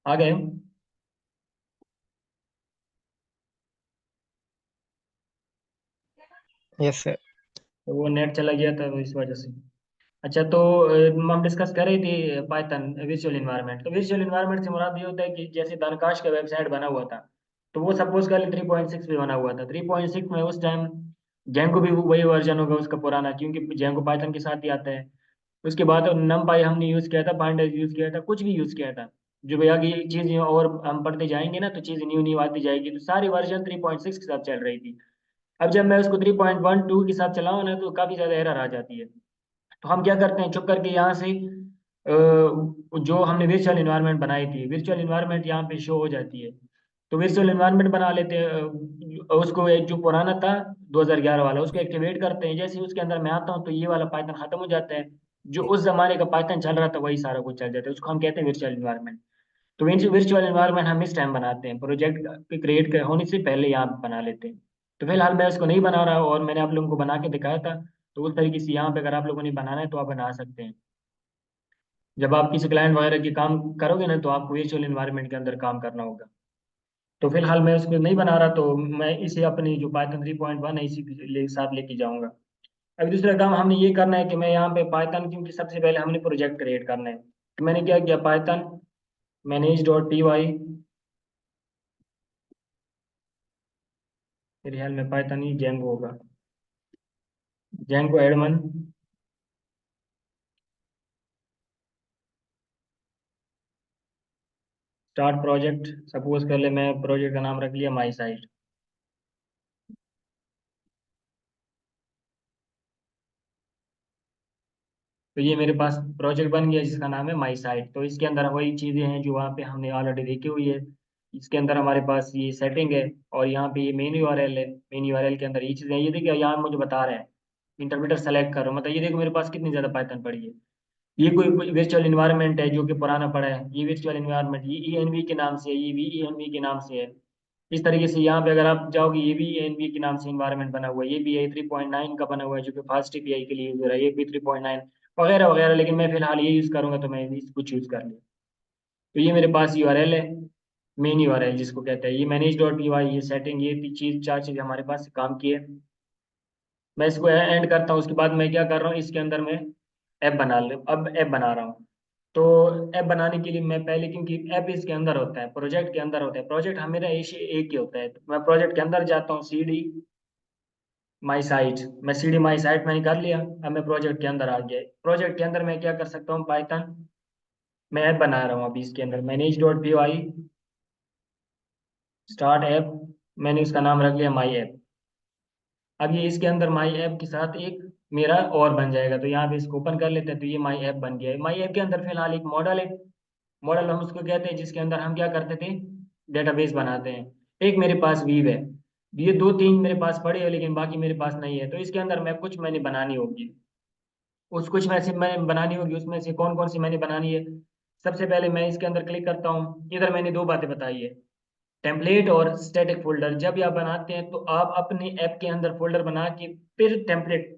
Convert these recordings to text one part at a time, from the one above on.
आ गए। Yes sir. तो वो नेट चला गया था तो इस वजह से। अच्छा, तो हम डिस्कस कर रहे थे पाइथन वर्चुअल इन्वायरमेंट। तो वर्चुअल इन्वायरमेंट से मुराद ये होता है कि जैसे धनकाश का वेबसाइट बना हुआ था, तो वो सपोज कर ले 3.6 पे बना हुआ था। 3.6 में उस टाइम जेंको भी वही वर्जन होगा उसका पुराना, क्योंकि जेंको पाइथन के साथ ही आता है। उसके बाद नमपाई हमने यूज़ किया था, पांडा यूज़ किया था, कुछ भी यूज़ किया था। जो भैया की चीज़ और हम पढ़ते जाएंगे ना, तो चीज़ न्यू न्यू आती जाएगी। तो सारी वर्जन 3.6 के साथ चल रही थी। अब जब मैं उसको 3.12 के साथ चलाऊँ ना, तो काफ़ी ज़्यादा एरर आ जाती है। तो हम क्या करते हैं, चुप करके यहाँ से जो हमने वर्चुअल इन्वायरमेंट बनाई थी, वर्चुअल इन्वायरमेंट यहाँ पे शो हो जाती है। तो वर्चुअल इन्वायरमेंट बना लेते हैं। उसको एक जो पुराना था 2011 वाला, उसको एक्टिवेट करते हैं। जैसे ही उसके अंदर मैं आता हूँ तो ये वाला पाइथन खत्म हो जाता है। जो उस जमाने का पाइथन चल रहा था वही सारा कुछ चल जाता है। उसको हम कहते हैं वर्चुअल इन्वायरमेंट। तो वर्चुअल इन्वायरमेंट हम इस टाइम बनाते हैं, प्रोजेक्ट क्रिएट होने से पहले यहाँ पे बना लेते हैं। तो फिलहाल मैं इसको नहीं बना रहा, और मैंने आप लोगों को बना के दिखाया था। तो उस तरीके से यहाँ पे अगर आप लोगों ने बनाना है तो आप बना सकते हैं। जब आप किसी क्लाइंट वगैरह की काम करोगे ना, तो आपको वर्चुअल इन्वायरमेंट के अंदर काम करना होगा। तो फिलहाल मैं इसको नहीं बना रहा, तो मैं इसे अपनी जो पाइथन 3.1 है इसी के साथ लेके जाऊंगा। अभी दूसरा काम हमने ये करना है कि मैं यहाँ पे पाइथन, क्योंकि सबसे पहले हमने प्रोजेक्ट क्रिएट करना है, तो मैंने क्या किया, Python manage dot p y. फिर हाल में पाइथन ही जेंगो होगा, Django admin start project. Suppose कर ले, मैं प्रोजेक्ट का नाम रख लिया माई साइट। तो ये मेरे पास प्रोजेक्ट बन गया जिसका नाम है माई साइट। तो इसके अंदर वही चीज़ें हैं जो वहाँ पे हमने ऑलरेडी देखी हुई है। इसके अंदर हमारे पास ये सेटिंग है, और यहाँ पे ये मेन यूआरएल है। मेन यूआरएल के अंदर ये चीज़ें हैं। ये देखिए यहाँ मुझे बता रहे हैं इंटरप्रेटर सेलेक्ट करो, मतलब ये देखो मेरे पास कितनी ज़्यादा पाइथन पड़ी है। ये कोई वर्चुअल इन्वायरमेंट है जो कि पुराना पड़ा है। ये वर्चुअल इन्वायरमेंट ये ईएनवी के नाम से है, ये भी ईएनवी के नाम से है। इस तरीके से यहाँ पे अगर आप जाओगे, ये भी ईएनवी के नाम से इन्वायरमेंट बना हुआ है। ये भी है 3.9 का बना हुआ है, जो कि फास्ट एपीआई के लिए यूज हो रहा है। ये भी 3.9 वगैरह वगैरह, लेकिन मैं फिलहाल ये यूज करूंगा तो मैं इसको चूज कर लिया। तो ये मेरे पास यूआरएल है, मेन यूआरएल जिसको कहते हैं। ये मैनेज डॉट पी वाई, ये सेटिंग, ये चीज, चार चीजें हमारे पास काम की है। मैं इसको एंड करता हूँ। उसके बाद मैं क्या कर रहा हूँ, इसके अंदर मैं ऐप बना ले, अब ऐप बना रहा हूँ। तो ऐप बनाने के लिए मैं पहले, क्योंकि ऐप इसके अंदर होता है, प्रोजेक्ट के अंदर होता है। प्रोजेक्ट हमें एक ही होता है। तो मैं प्रोजेक्ट के अंदर जाता हूँ, सी डी माई साइट। मैं सी डी माई साइट मैंने कर लिया। अब मैं प्रोजेक्ट के अंदर आ गया। प्रोजेक्ट के अंदर मैं क्या कर सकता हूँ, पाइथन मैं ऐप बना रहा हूँ अभी इसके अंदर, manage dot p y start app. मैंने उसका नाम रख लिया माई ऐप। अब ये इसके अंदर माई ऐप के साथ एक मेरा और बन जाएगा। तो यहाँ पे इसको ओपन कर लेते हैं। तो ये माई ऐप बन गया है। माई ऐप के अंदर फिलहाल एक मॉडल है। मॉडल हम उसको कहते हैं, जिसके अंदर हम क्या करते थे, डेटाबेस बनाते हैं। एक मेरे पास वीव है। ये दो तीन मेरे पास पड़े हैं, लेकिन बाकी मेरे पास नहीं है। तो इसके अंदर मैं कुछ मैंने बनानी होगी। उस कुछ में से मैंने बनानी होगी, उसमें से कौन कौन सी मैंने बनानी है। सबसे पहले मैं इसके अंदर क्लिक करता हूँ। इधर मैंने दो बातें बताई है, टेम्पलेट और स्टैटिक फोल्डर। जब ये आप बनाते हैं तो आप अपने ऐप के अंदर फोल्डर बना के फिर टेम्पलेट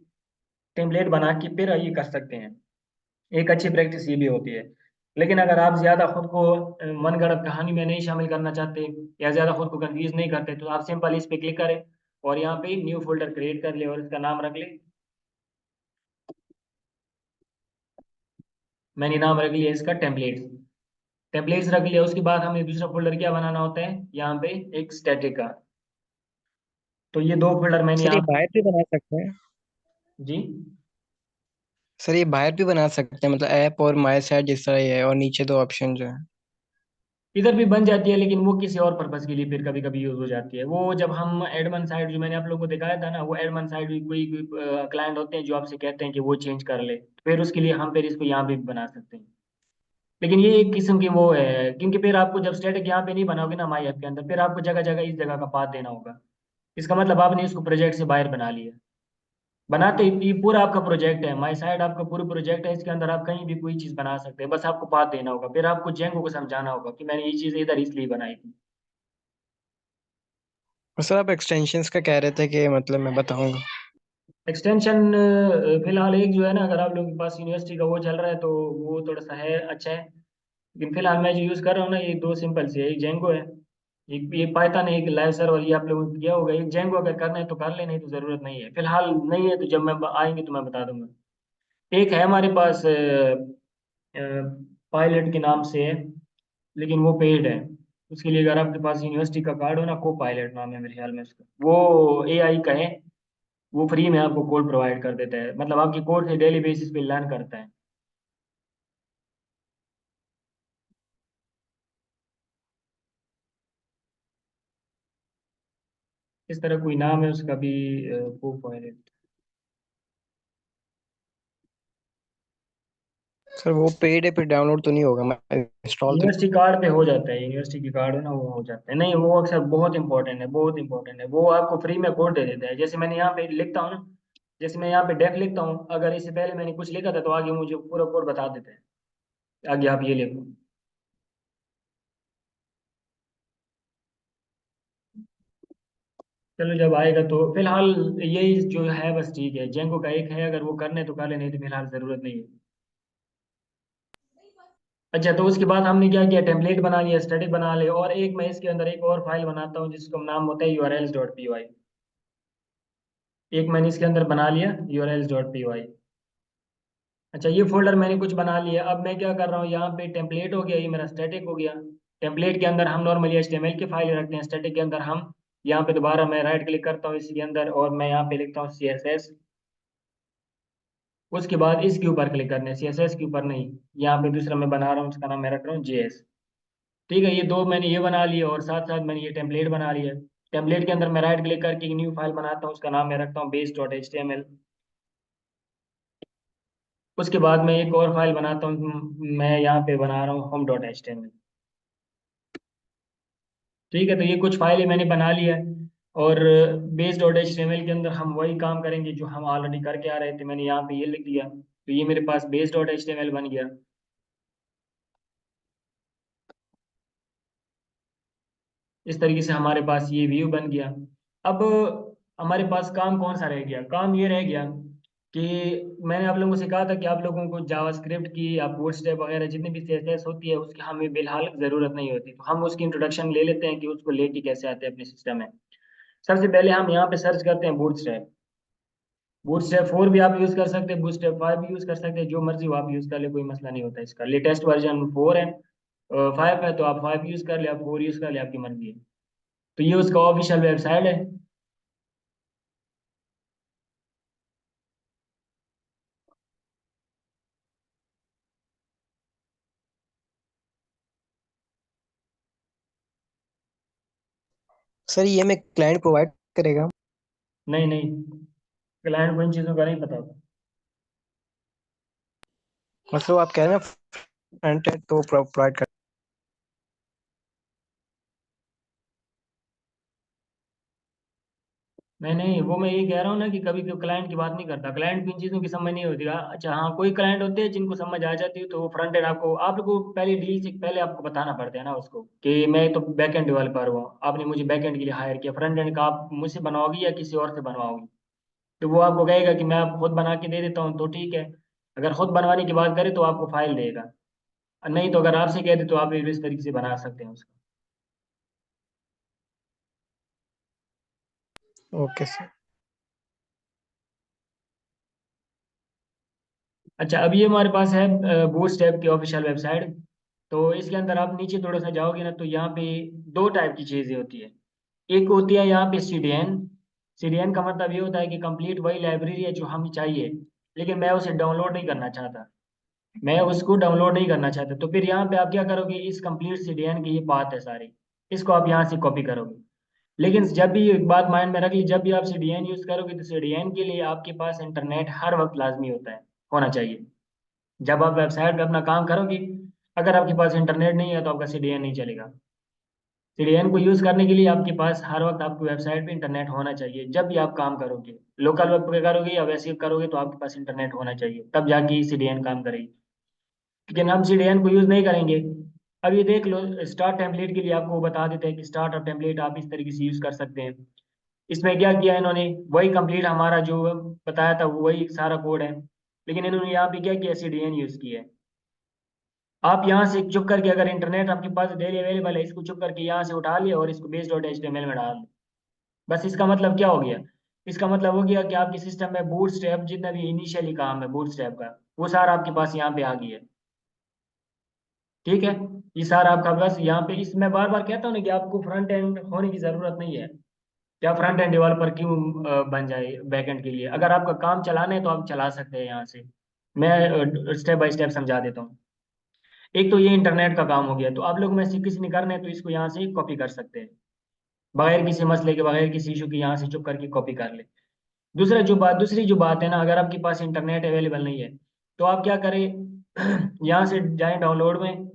टेम्पलेट बना के फिर ये कर सकते हैं। एक अच्छी प्रैक्टिस ये भी होती है। लेकिन अगर आप ज्यादा खुद को मनगढ़ंत कहानी में नहीं शामिल करना चाहते, या ज्यादा खुद को कंफ्यूज नहीं करते, तो आप सिंपल इस पे क्लिक करें और यहाँ पे न्यू फोल्डर क्रिएट कर ले और इसका नाम रख ले। मैंने नाम रख लिया इसका टेम्पलेट्स। टेम्पलेट्स रख लिया। उसके बाद हमें दूसरा फोल्डर क्या बनाना होता है, यहाँ पे एक स्टैटिक का। तो ये दो फोल्डर मैंने सर यहाँ ये पे। बाहर भी बना सकते हैं? जी, सर ये बाहर भी बना सकते हैं, मतलब ऐप और माई साइट जिस तरह ही है, और नीचे दो ऑप्शन जो है। इधर भी बन जाती है, लेकिन वो किसी और पर्पस के लिए फिर कभी कभी यूज हो जाती है। वो जब हम एडमन साइड, जो मैंने आप लोगों को दिखाया था ना, वो एडमन साइड भी कोई क्लाइंट होते हैं जो आपसे कहते हैं कि वो चेंज कर ले, फिर उसके लिए हम फिर इसको यहाँ पे भी बना सकते हैं। लेकिन ये एक किस्म की वो है, क्योंकि फिर आपको जब स्टैटिक यहाँ पे नहीं बनाओगे ना माई ऐप के अंदर, फिर आपको जगह जगह इस जगह का पाथ देना होगा। इसका मतलब आपने इसको प्रोजेक्ट से बाहर बना लिया। बनाते ही ये पूरा आपका प्रोजेक्ट है, माई साइड आपका पूरा प्रोजेक्ट है। इसके अंदर आप कहीं भी कोई चीज बना सकते हैं, बस आपको पाथ देना होगा। फिर आपको जेंको को समझाना होगा कि मैंने ये चीज इधर इसलिए बनाई थी। और सर आप एक्सटेंशंस का कह रहे थे कि मतलब मैं बताऊंगा। एक्सटेंशन फिलहाल एक जो है ना, अगर आप लोगों के पास यूनिवर्सिटी का वो चल रहा है तो वो थोड़ा सा है, अच्छा है। लेकिन फिलहाल मैं जो यूज़ कर रहा हूँ ना, ये दो सिंपल से है, एक जेंगो है, एक ये पाइथन है, एक लाइव सर्वर, ये आप लोगों ने किया होगा। एक जेंगो अगर करना है तो कर ले, नहीं तो ज़रूरत नहीं है फिलहाल। नहीं है तो जब मैं आएंगे तो मैं बता दूंगा। एक है हमारे पास पायलट के नाम से है, लेकिन वो पेड है। उसके लिए अगर आपके पास यूनिवर्सिटी का कार्ड हो ना, को पायलट नाम है मेरे ख्याल में उसका, वो एआई का है। वो फ्री में आपको कोड प्रोवाइड कर देता है, मतलब आपकी कोड से डेली बेसिस पे लर्न करता है। इस तरह कोई नाम है उसका भी, को पायलट। सर वो पेड है, फिर डाउनलोड तो नहीं होगा, मैं इंस्टॉल तो। यूनिवर्सिटी कार्ड पे हो जाता है, यूनिवर्सिटी की कार्ड हो ना, वो हो जाता है। नहीं, वो अक्सर बहुत इंपॉर्टेंट है, बहुत इंपॉर्टेंट है। वो आपको फ्री में कोड दे देता है, जैसे मैंने यहाँ पे लिखता हूँ ना, जैसे मैं यहाँ पे डेफ लिखता हूँ, अगर इससे पहले मैंने कुछ लिखा था तो आगे मुझे पूरा कोड बता देता है, आगे आप ये लिखो। चलो जब आएगा तो, फिलहाल यही जो है बस ठीक है। जेंको का एक है, अगर वो करने तो कर ले, नहीं तो फिलहाल जरूरत नहीं है। अच्छा, तो उसके बाद हमने क्या किया, टेम्पलेट बना लिया, स्टैटिक बना लिया, और एक मैं इसके अंदर एक और फाइल बनाता हूँ जिसका नाम होता है urls.py। एक मैंने इसके अंदर बना लिया urls.py। अच्छा, ये फोल्डर मैंने कुछ बना लिया। अब मैं क्या कर रहा हूँ, यहाँ पे टेम्पलेट हो गया, ये मेरा स्टैटिक हो गया। टेम्पलेट के अंदर हम नॉर्मली HTML की फाइल रखते हैं, स्टैटिक के अंदर हम, यहाँ पे दोबारा मैं राइट क्लिक करता हूँ इसके अंदर, और मैं यहाँ पे लिखता हूँ CSS। उसके बाद इसके ऊपर क्लिक करने, CSS के ऊपर नहीं, यहाँ पे दूसरा मैं बना रहा हूँ, उसका नाम मैं रख रहा हूँ JS। ठीक है, ये दो मैंने ये बना लिया, और साथ साथ मैंने ये टेम्पलेट बना लिया। टेम्पलेट के अंदर मैं राइट क्लिक करके एक न्यू फाइल बनाता हूँ, उसका नाम मैं रखता हूँ base.html। उसके बाद मैं एक और फाइल बनाता हूँ, मैं यहाँ पे बना रहा हूँ home.html। ठीक है, तो ये कुछ फाइलें मैंने बना लिया है। और base.html के अंदर हम वही काम करेंगे जो हम ऑलरेडी करके आ रहे थे। मैंने यहाँ पे ये लिख दिया, तो ये मेरे पास base.html बन गया। इस तरीके से हमारे पास ये व्यू बन गया। अब हमारे पास काम कौन सा रह गया, काम ये रह गया कि मैंने आप लोगों को सिखा था कि आप लोगों को जावास्क्रिप्ट की या बूटस्ट्रैप वगैरह जितनी भी CSS होती है उसकी हमें फिलहाल ज़रूरत नहीं होती, तो हम उसकी इंट्रोडक्शन ले लेते हैं कि उसको लेके कैसे आते हैं अपने सिस्टम में। सबसे पहले हम यहाँ पे सर्च करते हैं बूटस्ट्रैप। बूटस्ट्रैप 4 भी आप यूज़ कर सकते हैं, बूटस्ट्रैप 5 भी यूज़ कर सकते हैं, जो मर्जी हो आप यूज़ कर ले, कोई मसला नहीं होता इसका। लेटेस्ट वर्जन 4 है, 5 है, तो आप 5 यूज़ कर ले, आप 4 यूज़ कर ले, आपकी मर्जी है। तो ये उसका ऑफिशियल वेबसाइट है। सर ये मैं क्लाइंट प्रोवाइड करेगा? नहीं नहीं, क्लाइंट को इन चीज़ों का नहीं पता होता। मतलब आप कह रहे हैं फ्रंट एंड तो प्रोवाइड कर। नहीं नहीं, वो मैं ये कह रहा हूँ ना कि कभी कभी क्लाइंट की बात नहीं करता, क्लाइंट को इन चीज़ों की समझ नहीं होती। अच्छा हाँ, कोई क्लाइंट होते हैं जिनको समझ आ जाती है, तो वो फ्रंट एंड आपको, आप लोगों को पहले डील से पहले आपको बताना पड़ता है ना उसको, कि मैं तो बैक एंड डेवलपर हूँ, आपने मुझे बैक एंड के लिए हायर किया, फ्रंट एंड का आप मुझसे बनवाओगी या किसी और से बनवाओगी। तो वो आपको कहेगा कि मैं आप खुद बना के दे देता हूँ, तो ठीक है। अगर खुद बनवाने की बात करें तो आपको फाइल देगा, और नहीं तो अगर आपसे कह दे तो आप इस तरीके से बना सकते हैं उसको। Okay sir. अच्छा, अब ये हमारे पास है बूटस्ट्रैप की ऑफिशियल वेबसाइट। तो इसके अंदर आप नीचे थोड़ा सा जाओगे ना, तो यहाँ पे दो टाइप की चीज़ें होती है। एक होती है यहाँ पे CDN। CDN का मतलब ये होता है कि कंप्लीट वही लाइब्रेरी है जो हमें चाहिए, लेकिन मैं उसे डाउनलोड नहीं करना चाहता, मैं उसको डाउनलोड नहीं करना चाहता। तो फिर यहाँ पे आप क्या करोगे, इस कंप्लीट CDN की ये बात है सारी, इसको आप यहाँ से कॉपी करोगे। लेकिन जब भी एक बात माइंड में रख ली, जब भी आप CDN यूज़ करोगे तो CDN के लिए आपके पास इंटरनेट हर वक्त लाजमी होता है, होना चाहिए। जब आप वेबसाइट पे अपना काम करोगे, अगर आपके पास इंटरनेट नहीं है तो आपका CDN नहीं चलेगा। CDN को यूज़ करने के लिए आपके पास हर वक्त आपकी वेबसाइट पे इंटरनेट होना चाहिए, जब भी आप काम करोगे, लोकल वेब पे करोगे या वैसे करोगे, तो आपके पास इंटरनेट होना चाहिए, तब जाके CDN काम करेगी। लेकिन हम CDN को यूज़ नहीं करेंगे। अब ये देख लो, स्टार टेम्पलेट के लिए आपको बता देते हैं कि स्टार्ट और टेम्पलेट आप इस तरीके से यूज़ कर सकते हैं। इसमें क्या किया इन्होंने, वही कंप्लीट हमारा जो बताया था वही सारा कोड है, लेकिन इन्होंने यहाँ पे क्या किया, CDN यूज़ किया है। आप यहाँ से चुप करके, अगर इंटरनेट आपके पास डेली अवेलेबल है, इसको चुप करके यहाँ से उठा लिया और इसको base dot h t m l में डाल दिया। बस इसका मतलब क्या हो गया? इसका मतलब हो गया कि आपके सिस्टम में बूट स्ट्रैप जितना भी इनिशियली काम है बूट स्ट्रैप का, वो सारा आपके पास यहाँ पे आ गया है। ठीक है। ये सारा आपका बस यहाँ पे, इस मैं बार बार कहता हूँ ना कि आपको फ्रंट एंड होने की जरूरत नहीं है। क्या फ्रंट एंड डेवलपर क्यों बन जाए बैक एंड के लिए? अगर आपका काम चलाना है तो आप चला सकते हैं यहाँ से। मैं स्टेप बाय स्टेप समझा देता हूँ। एक तो ये इंटरनेट का काम हो गया, तो आप लोग में से किसी ने करना है तो इसको यहाँ से कॉपी कर सकते हैं, बगैर किसी मसले के, बगैर किसी इशू के, यहाँ से चुप करके कॉपी कर ले। दूसरी जो बात है ना, अगर आपके पास इंटरनेट अवेलेबल नहीं है तो आप क्या करें, यहाँ से जाएं डाउनलोड में।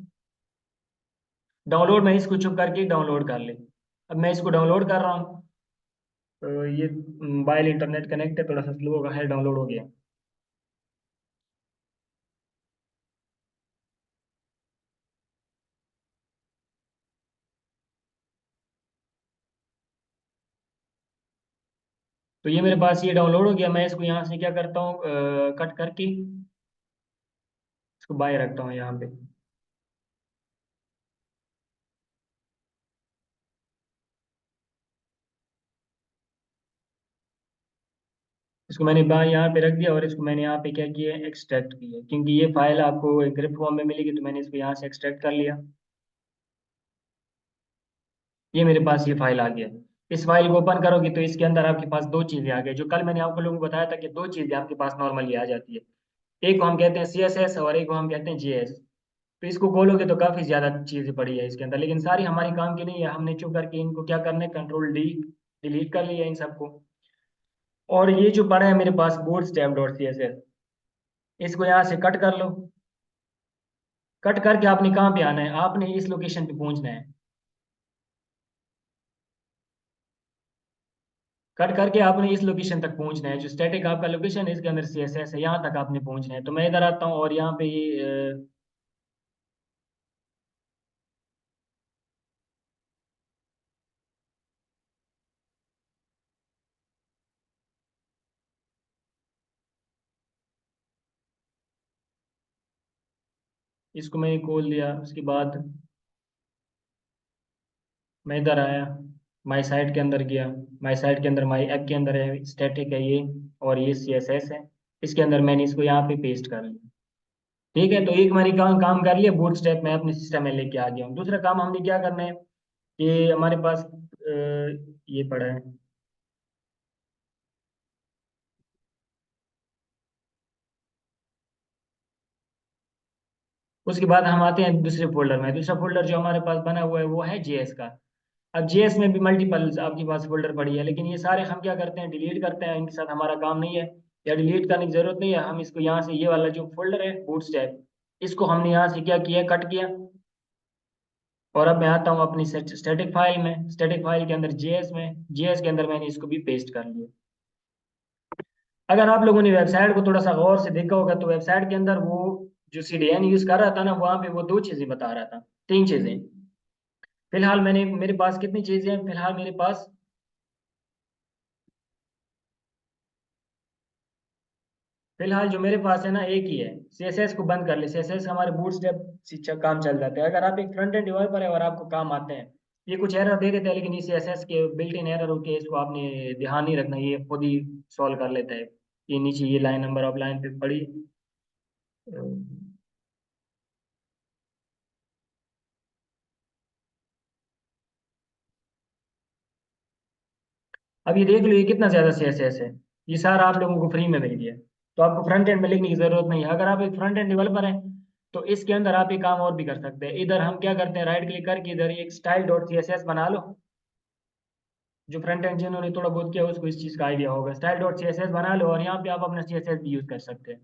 डाउनलोड में इसको चुप करके डाउनलोड कर ले। अब मैं इसको डाउनलोड कर रहा हूँ। तो ये मोबाइल इंटरनेट कनेक्ट है, थोड़ा सा स्लो होगा, है डाउनलोड हो गया। तो ये मेरे पास ये डाउनलोड हो गया। मैं इसको यहाँ से क्या करता हूँ, कट करके इसको बाय रखता हूँ यहाँ पे। इसको मैंने बाय यहाँ पे रख दिया और इसको मैंने यहाँ पे क्या किया, एक्सट्रैक्ट किया, क्योंकि ये फाइल आपको एक ग्रिप फॉर्म में मिलेगी, तो मैंने इसको यहाँ से एक्सट्रैक्ट कर लिया। ये मेरे पास ये फाइल आ गया। इस फाइल को ओपन करोगे तो इसके अंदर आपके पास दो चीजें आ गई, जो कल मैंने आपको लोगों को बताया था कि दो चीजें आपके पास नॉर्मली आ जाती है। एक को हम कहते हैं सी एस एस और एक को हम कहते हैं जी एस। तो इसको खोलोगे तो काफी ज्यादा चीजें पड़ी है इसके अंदर, लेकिन सारी हमारी काम की नहीं है। हमने चुप करके इनको क्या करना है, कंट्रोल डी डिलीट कर लिया इन सबको। और ये जो पड़ा है मेरे पास bootstrap dot C S S, इसको यहाँ से कट कर लो। कट करके आपने कहाँ पे आना है, आपने इस लोकेशन पे पहुंचना है। कट करके आपने इस लोकेशन तक पहुंचना है, जो स्टैटिक आपका लोकेशन है इसके अंदर सी एस एस है, यहाँ तक आपने पहुंचना है। तो मैं इधर आता हूँ और यहाँ पे ये इसको मैंने खोल दिया। उसके बाद मैं इधर आया, माई साइट के अंदर गया। माई साइट के अंदर माई ऐप के अंदर है, स्टैटिक है ये, और ये सी एस एस है। इसके अंदर मैंने इसको यहाँ पे पेस्ट कर लिया। ठीक है, तो एक मैंने काम कर लिया, बूट स्टेप मैं अपने सिस्टम में लेके आ गया हूँ। दूसरा काम हमने क्या करना है, कि हमारे पास ये पड़ा है। उसके बाद हम आते हैं दूसरे फोल्डर में। दूसरा फोल्डर जो हमारे पास बना हुआ है वो है जेएस का। अब जेएस में भी मल्टीपल आपके पास फोल्डर पड़ी है, लेकिन ये सारे हम क्या करते हैं, डिलीट करते हैं। इनके साथ हमारा काम नहीं है, या डिलीट करने की जरूरत नहीं है। हम इसको यहाँ से, ये वाला जो फोल्डर है बूटस्ट्रैप, इसको हमने यहाँ से क्या किया, कट किया। और अब मैं आता हूँ अपनी स्टैटिक फाइल में। स्टैटिक फाइल के अंदर जेएस में, जेएस के अंदर मैंने इसको भी पेस्ट कर लिया। अगर आप लोगों ने वेबसाइट को थोड़ा सा गौर से देखा होगा तो वेबसाइट के अंदर वो जो सीडीएन यूज कर रहा था ना, वहाँ पे वो दो चीजें बता रहा था, तीन चीजें। फिलहाल मैंने, मेरे पास कितनी चीजें हैं फिलहाल मेरे पास? फिलहाल जो मेरे पास है ना, एक ही है। सीएसएस को बंद कर ले। सीएसएस हमारे बूटस्ट्रैप से काम चल जाता है। अगर आप एक फ्रंट एंड डेवलपर है और आपको काम आते हैं, ये कुछ एरर दे देते हैं, लेकिन ये सीएसएस के बिल्ट इन एरर होते हैं, इसको आपने ध्यान नहीं रखना, ये खुद ही सॉल्व कर लेता है। ये नीचे ये लाइन नंबर ऑफ लाइन पे पड़ी। अब ये देख लो, ये कितना ज्यादा सीएसएस है। ये सारा आप लोगों को फ्री में मिल गया, तो आपको फ्रंट एंड में लिखने की जरूरत नहीं है। अगर आप एक फ्रंट एंड डेवलपर हैं तो इसके अंदर आप एक काम और भी कर सकते हैं। इधर हम क्या करते हैं, राइट क्लिक करके इधर एक style dot C S s बना लो। जो फ्रंट एंड जिन्होंने थोड़ा बहुत किया उसको इस चीज का आइडिया होगा। Style dot C S s बना लो और यहाँ पे आप अपना सी एस एस भी यूज कर सकते हैं।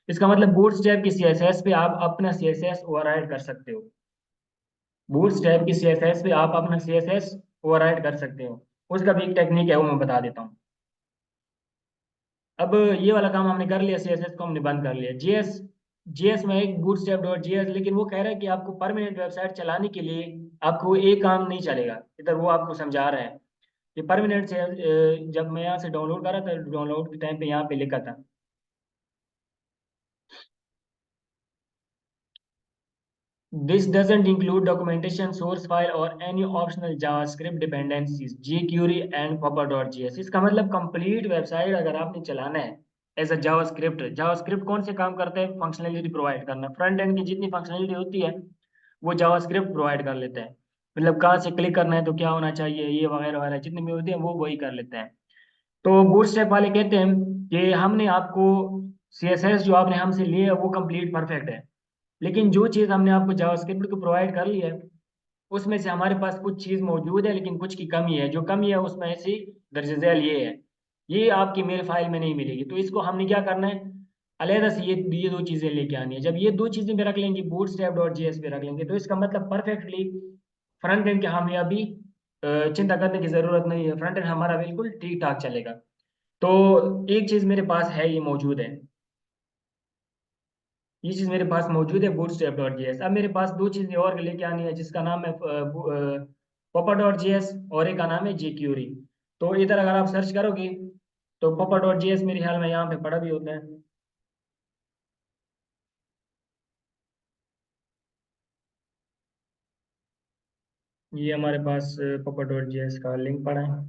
इसका मतलब बूट स्ट्रैप की सी एस एस पे आप अपना सी एस एस ओवरराइड कर सकते हो। बूट स्ट्रैप की सी एस एस पे आप अपना सी एस एस ओवरराइड कर सकते हो। उसका भी एक टेक्निक है, वो मैं बता देता हूँ। अब ये वाला काम हमने कर लिया, सीएसएस को हमने बंद कर लिया। जीएस, जीएस में एक बूटस्ट्रैप डॉट जीएस, लेकिन वो कह रहा है कि आपको परमानेंट वेबसाइट चलाने के लिए आपको एक काम नहीं चलेगा। इधर वो आपको समझा रहा है कि परमानेंट से जब मैं यहाँ से डाउनलोड कर रहा था, डाउनलोड के टाइम पे यहाँ पे लिखा था। This doesn't include documentation source file or any optional JavaScript dependencies jQuery and papa.js। इसका मतलब कंप्लीट वेबसाइट अगर आपने चलाना है एज अ जावास्क्रिप्ट, जावास्क्रिप्ट कौन से काम करता है? फंक्शनलिटी प्रोवाइड करना। फ्रंट एंड की जितनी फंक्शनलिटी होती है वो जावास्क्रिप्ट प्रोवाइड कर लेता है। मतलब कहाँ से क्लिक करना है तो क्या होना चाहिए, ये वगैरह वगैरह जितनी भी होती है वो वही कर लेता है। तो बूटस्ट्रैप वाले कहते हैं कि हमने आपको CSS जो आपने हमसे लिए है वो कंप्लीट परफेक्ट है, लेकिन जो चीज़ हमने आपको जावास्क्रिप्ट को प्रोवाइड कर ली है उसमें से हमारे पास कुछ चीज़ मौजूद है लेकिन कुछ की कमी है। जो कमी है उसमें ऐसी दर्ज झेल ये है, ये आपकी मेरे फाइल में नहीं मिलेगी। तो इसको हमने क्या करना है, अलहदा से ये दो चीज़ें लेके आनी है। जब ये दो चीज़ें पे रख लेंगे, bootstrap.js पे रख लेंगे, तो इसका मतलब परफेक्टली फ्रंट एंड के हमें अभी चिंता करने की ज़रूरत नहीं है। फ्रंट एंड हमारा बिल्कुल ठीक ठाक चलेगा। तो एक चीज़ मेरे पास है, ये मौजूद है, ये चीज़ मेरे पास मौजूद है bootstrap.js। अब मेरे पास दो चीज़ें और लेके आनी है जिसका नाम है papa.js और एक का नाम है jQuery। तो इधर अगर आप सर्च करोगे तो papa.js मेरे ख्याल में यहाँ पे पड़ा भी होता है। ये हमारे पास papa.js का लिंक पड़ा है।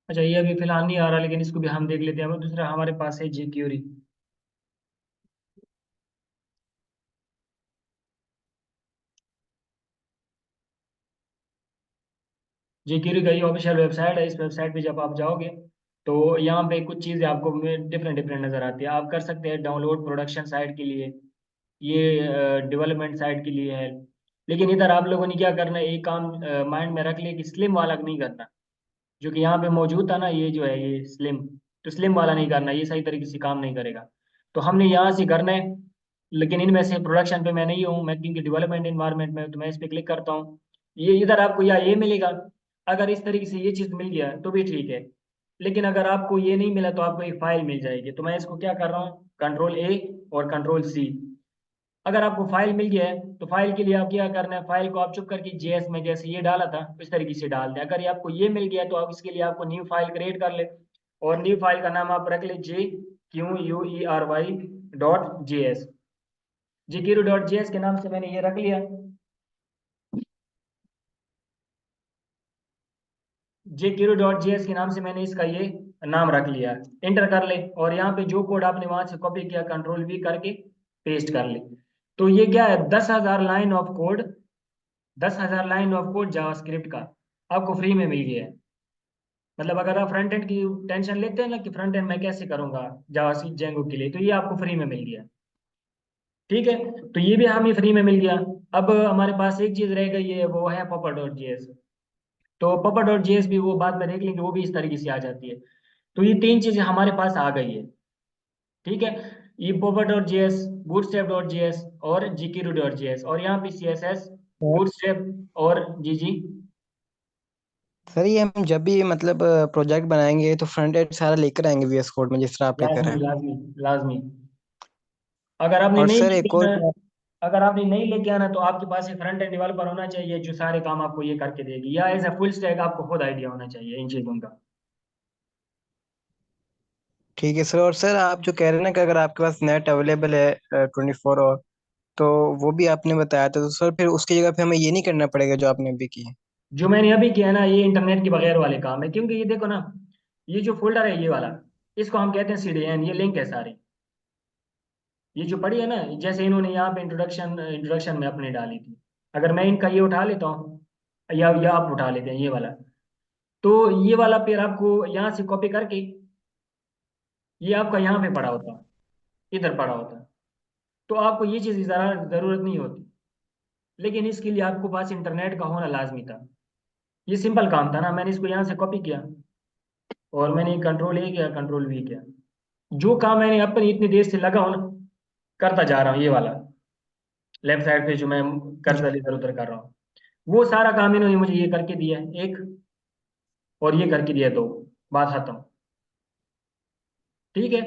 अच्छा, ये अभी फिलहाल नहीं आ रहा, लेकिन इसको भी हम देख लेते हैं। अब दूसरा हमारे पास है jQuery। jQuery का ये ऑफिशियल वेबसाइट है। इस वेबसाइट पे जब आप जाओगे तो यहाँ पे कुछ चीज़ें आपको डिफरेंट डिफरेंट नज़र आती है। आप कर सकते हैं डाउनलोड प्रोडक्शन साइट के लिए, ये डेवलपमेंट साइड के लिए है। लेकिन इधर आप लोगों ने क्या करना है, एक काम माइंड में रख लिया कि स्लिम वाला नहीं करना। जो कि यहाँ पे मौजूद था ना, ये जो है ये स्लिम, तो स्लिम वाला नहीं करना, ये सही तरीके से काम नहीं करेगा। तो हमने यहाँ से करना है। लेकिन इनमें से प्रोडक्शन पे मैं नहीं हूँ, मैं क्योंकि डेवलपमेंट इन्वायरमेंट में हूं, तो मैं इस पर क्लिक करता हूँ। ये इधर आपको या ये मिलेगा, अगर इस तरीके से ये चीज़ मिल गया तो भी ठीक है। लेकिन अगर आपको ये नहीं मिला तो आपको एक फाइल मिल जाएगी। तो मैं इसको क्या कर रहा हूँ, Ctrl+A और Ctrl+C। अगर आपको फाइल मिल गया है तो फाइल के लिए आप क्या करना है, फाइल को आप चुप करके JS में जैसे ये डाला था इस तरीके से डाल दें। अगर ये आपको ये मिल गया तो आप इसके लिए आपको न्यू फाइल क्रिएट कर ले, और न्यू फाइल का नाम आप रख ले jQuery.js। jQuery.js के नाम से मैंने ये रख लिया। jQuery.js के नाम से मैंने इसका ये नाम रख लिया। इंटर कर ले और यहाँ पे जो कोड आपने वहां से कॉपी किया Ctrl+V करके पेस्ट कर ले। तो ये क्या है, 10,000 line of code, 10,000 line of code JavaScript का आपको फ्री में मिल गया है। मतलब अगर आप फ्रंट एंड की टेंशन लेते हैं ना कि फ्रंट एंड मैं कैसे करूंगा जावास्क्रिप्ट जेंगो के लिए, तो ये आपको फ्री में मिल गया। ठीक है, तो ये भी हमें फ्री में मिल गया। अब हमारे पास एक चीज रह गई है, वो है papa.js। तो papa.js भी वो बाद में देख लेंगे, वो भी इस तरीके से आ जाती है। तो ये तीन चीजें हमारे पास आ गई है। ठीक है, ये papa.js, bootstrap.js और jQuery.js, और यहाँ पे CSS, सर bootstrap और जी जी। सर ये हम जब भी मतलब प्रोजेक्ट बनाएंगे तो फ्रंट एंड सारा लेकर आएंगे VS कोड में जिस तरह आपने करा लाजमी है। लाजमी लाजमी। अगर आपने और नहीं सर लेके एक और आना, बात। अगर आपने नहीं लेके आना तो आपके पास एक फ्रंट एंड डेवलपर होना चाहिए जो सारे काम आपको ये करके देगी, या एज ए फुल स्टैक आपको खुद आइडिया होना चाहिए इन चीज़ों का। ठीक है सर। और सर आप जो कह रहे हैं ना कि अगर आपके पास नेट अवेलेबल है 24 आवर, तो वो भी आपने बताया था, तो सर फिर उसकी जगह पे हमें ये नहीं करना पड़ेगा जो आपने अभी किया। जो मैंने अभी किया ना, ये इंटरनेट के बगैर वाले काम है। क्योंकि ये देखो ना, ये जो फोल्डर है ये वाला, इसको हम कहते हैं CDN, ये लिंक है सारी। ये जो पड़ी है ना, जैसे इन्होंने यहाँ पे इंट्रोडक्शन इंट्रोडक्शन में अपने डाली थी, अगर मैं इनका ये उठा लेता हूँ, या आप उठा लेते हैं ये वाला, तो ये वाला फिर आपको यहाँ से कॉपी करके ये आपका यहाँ पे पड़ा होता, इधर पड़ा होता। तो आपको ये चीज़ की ज़रूरत नहीं होती। लेकिन इसके लिए आपको पास इंटरनेट का होना लाजमी था। ये सिंपल काम था ना, मैंने इसको यहाँ से कॉपी किया और मैंने कंट्रोल ए किया, कंट्रोल वी किया। जो काम मैंने अपनी इतनी देर से लगा हूं ना, करता जा रहा हूँ, ये वाला लेफ्ट साइड पे जो मैं जी कर्सर इधर उधर कर रहा हूँ, वो सारा काम इन्होंने मुझे ये करके दिया है एक, और ये करके दिया दो, बात खत्म। ठीक है।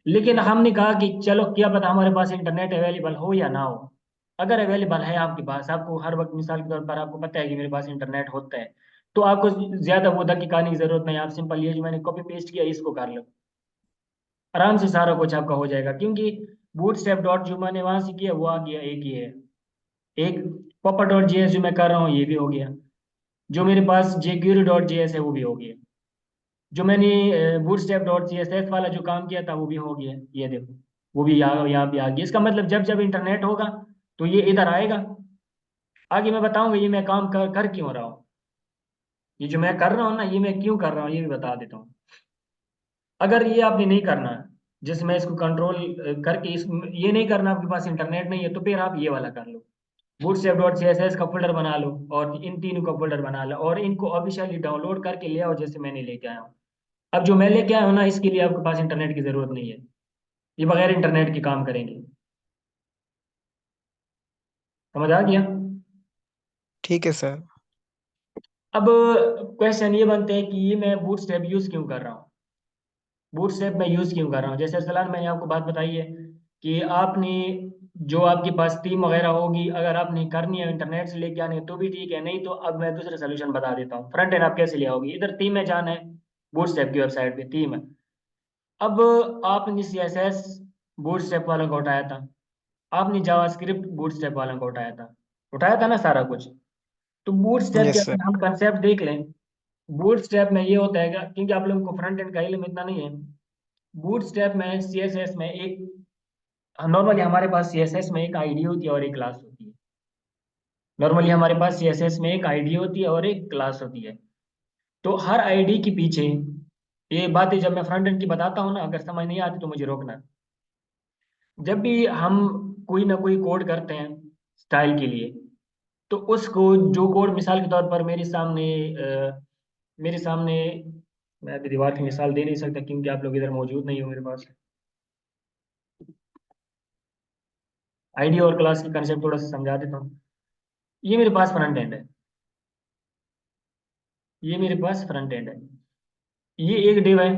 लेकिन हमने कहा कि चलो क्या पता हमारे पास इंटरनेट अवेलेबल हो या ना हो। अगर अवेलेबल है आपके पास, आपको हर वक्त मिसाल के तौर पर आपको पता है कि मेरे पास इंटरनेट होता है, तो आपको ज्यादा वो धक्के खाने की जरूरत नहीं। आप सिंपल ये जो मैंने कॉपी पेस्ट किया इसको कर लो, आराम से सारा कुछ आपका हो जाएगा। क्योंकि बूटस्ट्रैप डॉट जो मैंने वहां से किया वो आ गया, एक ही है। एक पॉपर डॉट जेएस जो मैं कर रहा हूँ ये भी हो गया। जो मेरे पास jQuery डॉट जेएस है वो भी हो गया। जो मैंने बूटस्ट्रैप डॉट सीएसएस वाला जो काम किया था वो भी हो गया, ये देखो। वो भी यहाँ पे आ गया। इसका मतलब जब जब इंटरनेट होगा तो ये इधर आएगा। आगे मैं बताऊंगा ये मैं काम कर क्यों रहा हूँ। ये जो मैं कर रहा हूँ ना, ये मैं क्यों कर रहा हूँ ये भी बता देता हूँ। अगर ये आपने नहीं करना, जैसे मैं इसको कंट्रोल करके इस ये नहीं करना, आपके पास इंटरनेट नहीं है, तो फिर आप ये वाला कर लो। बूटस्ट्रैप डॉट सीएसएस का फोल्डर बना लो और इन तीनों का फोल्डर बना लो और इनको ऑफिशियली डाउनलोड करके ले आओ, जैसे मैंने लेके आया हूँ। अब जो मैं लेके आया हूँ ना, इसके लिए आपके पास इंटरनेट की जरूरत नहीं है। ये बगैर इंटरनेट के काम करेंगे। समझ आ गया। ठीक है सर। अब क्वेश्चन ये बनते हैं कि ये मैं बूटस्ट्रैप यूज क्यों कर रहा हूँ। बूटस्ट्रैप मैं यूज क्यों कर रहा हूँ, जैसे अरसलान मैंने आपको बात बताई है कि आपने जो आपके पास थीम वगैरह होगी, अगर आपने करनी है इंटरनेट से लेके आनी है तो भी ठीक है, नहीं तो अब मैं दूसरा सोल्यूशन बता देता हूँ। फ्रंट एंड आप कैसे ले आओगे, इधर थीम में जाना है, बूटस्ट्रैप की वेबसाइट पे थीम है। अब आपने सीएसएस बूटस्ट्रैप वालों को उठाया था, आपने जावास्क्रिप्ट बूटस्ट्रैप वालों को उठाया था ना सारा कुछ। तो बूटस्ट्रैप के यस सर। अगर हम कंसेप्ट देख लें, बूटस्ट्रैप में ये होता है क्योंकि आप लोगों को फ्रंट एंड का इल्म इतना नहीं है। बूटस्ट्रैप में सीएसएस में एक, नॉर्मली हमारे पास सीएसएस में एक आईडी होती है और एक क्लास होती है। नॉर्मली हमारे पास सीएसएस में एक आईडी होती है और एक क्लास होती है। तो हर आईडी के पीछे, ये बातें जब मैं फ्रंट एंड की बताता हूँ ना, अगर समझ नहीं आती तो मुझे रोकना। जब भी हम कोई ना कोई कोड करते हैं स्टाइल के लिए, तो उसको, जो कोड मिसाल के तौर पर मेरे सामने मैं अभी दीवार की मिसाल दे नहीं सकता क्योंकि आप लोग इधर मौजूद नहीं हो मेरे पास। आईडी और क्लास की कंसेप्ट थोड़ा सा समझा देता हूँ। ये मेरे पास फ्रंट एंड है, ये मेरे पास फ्रंट एंड है। ये एक डिव है,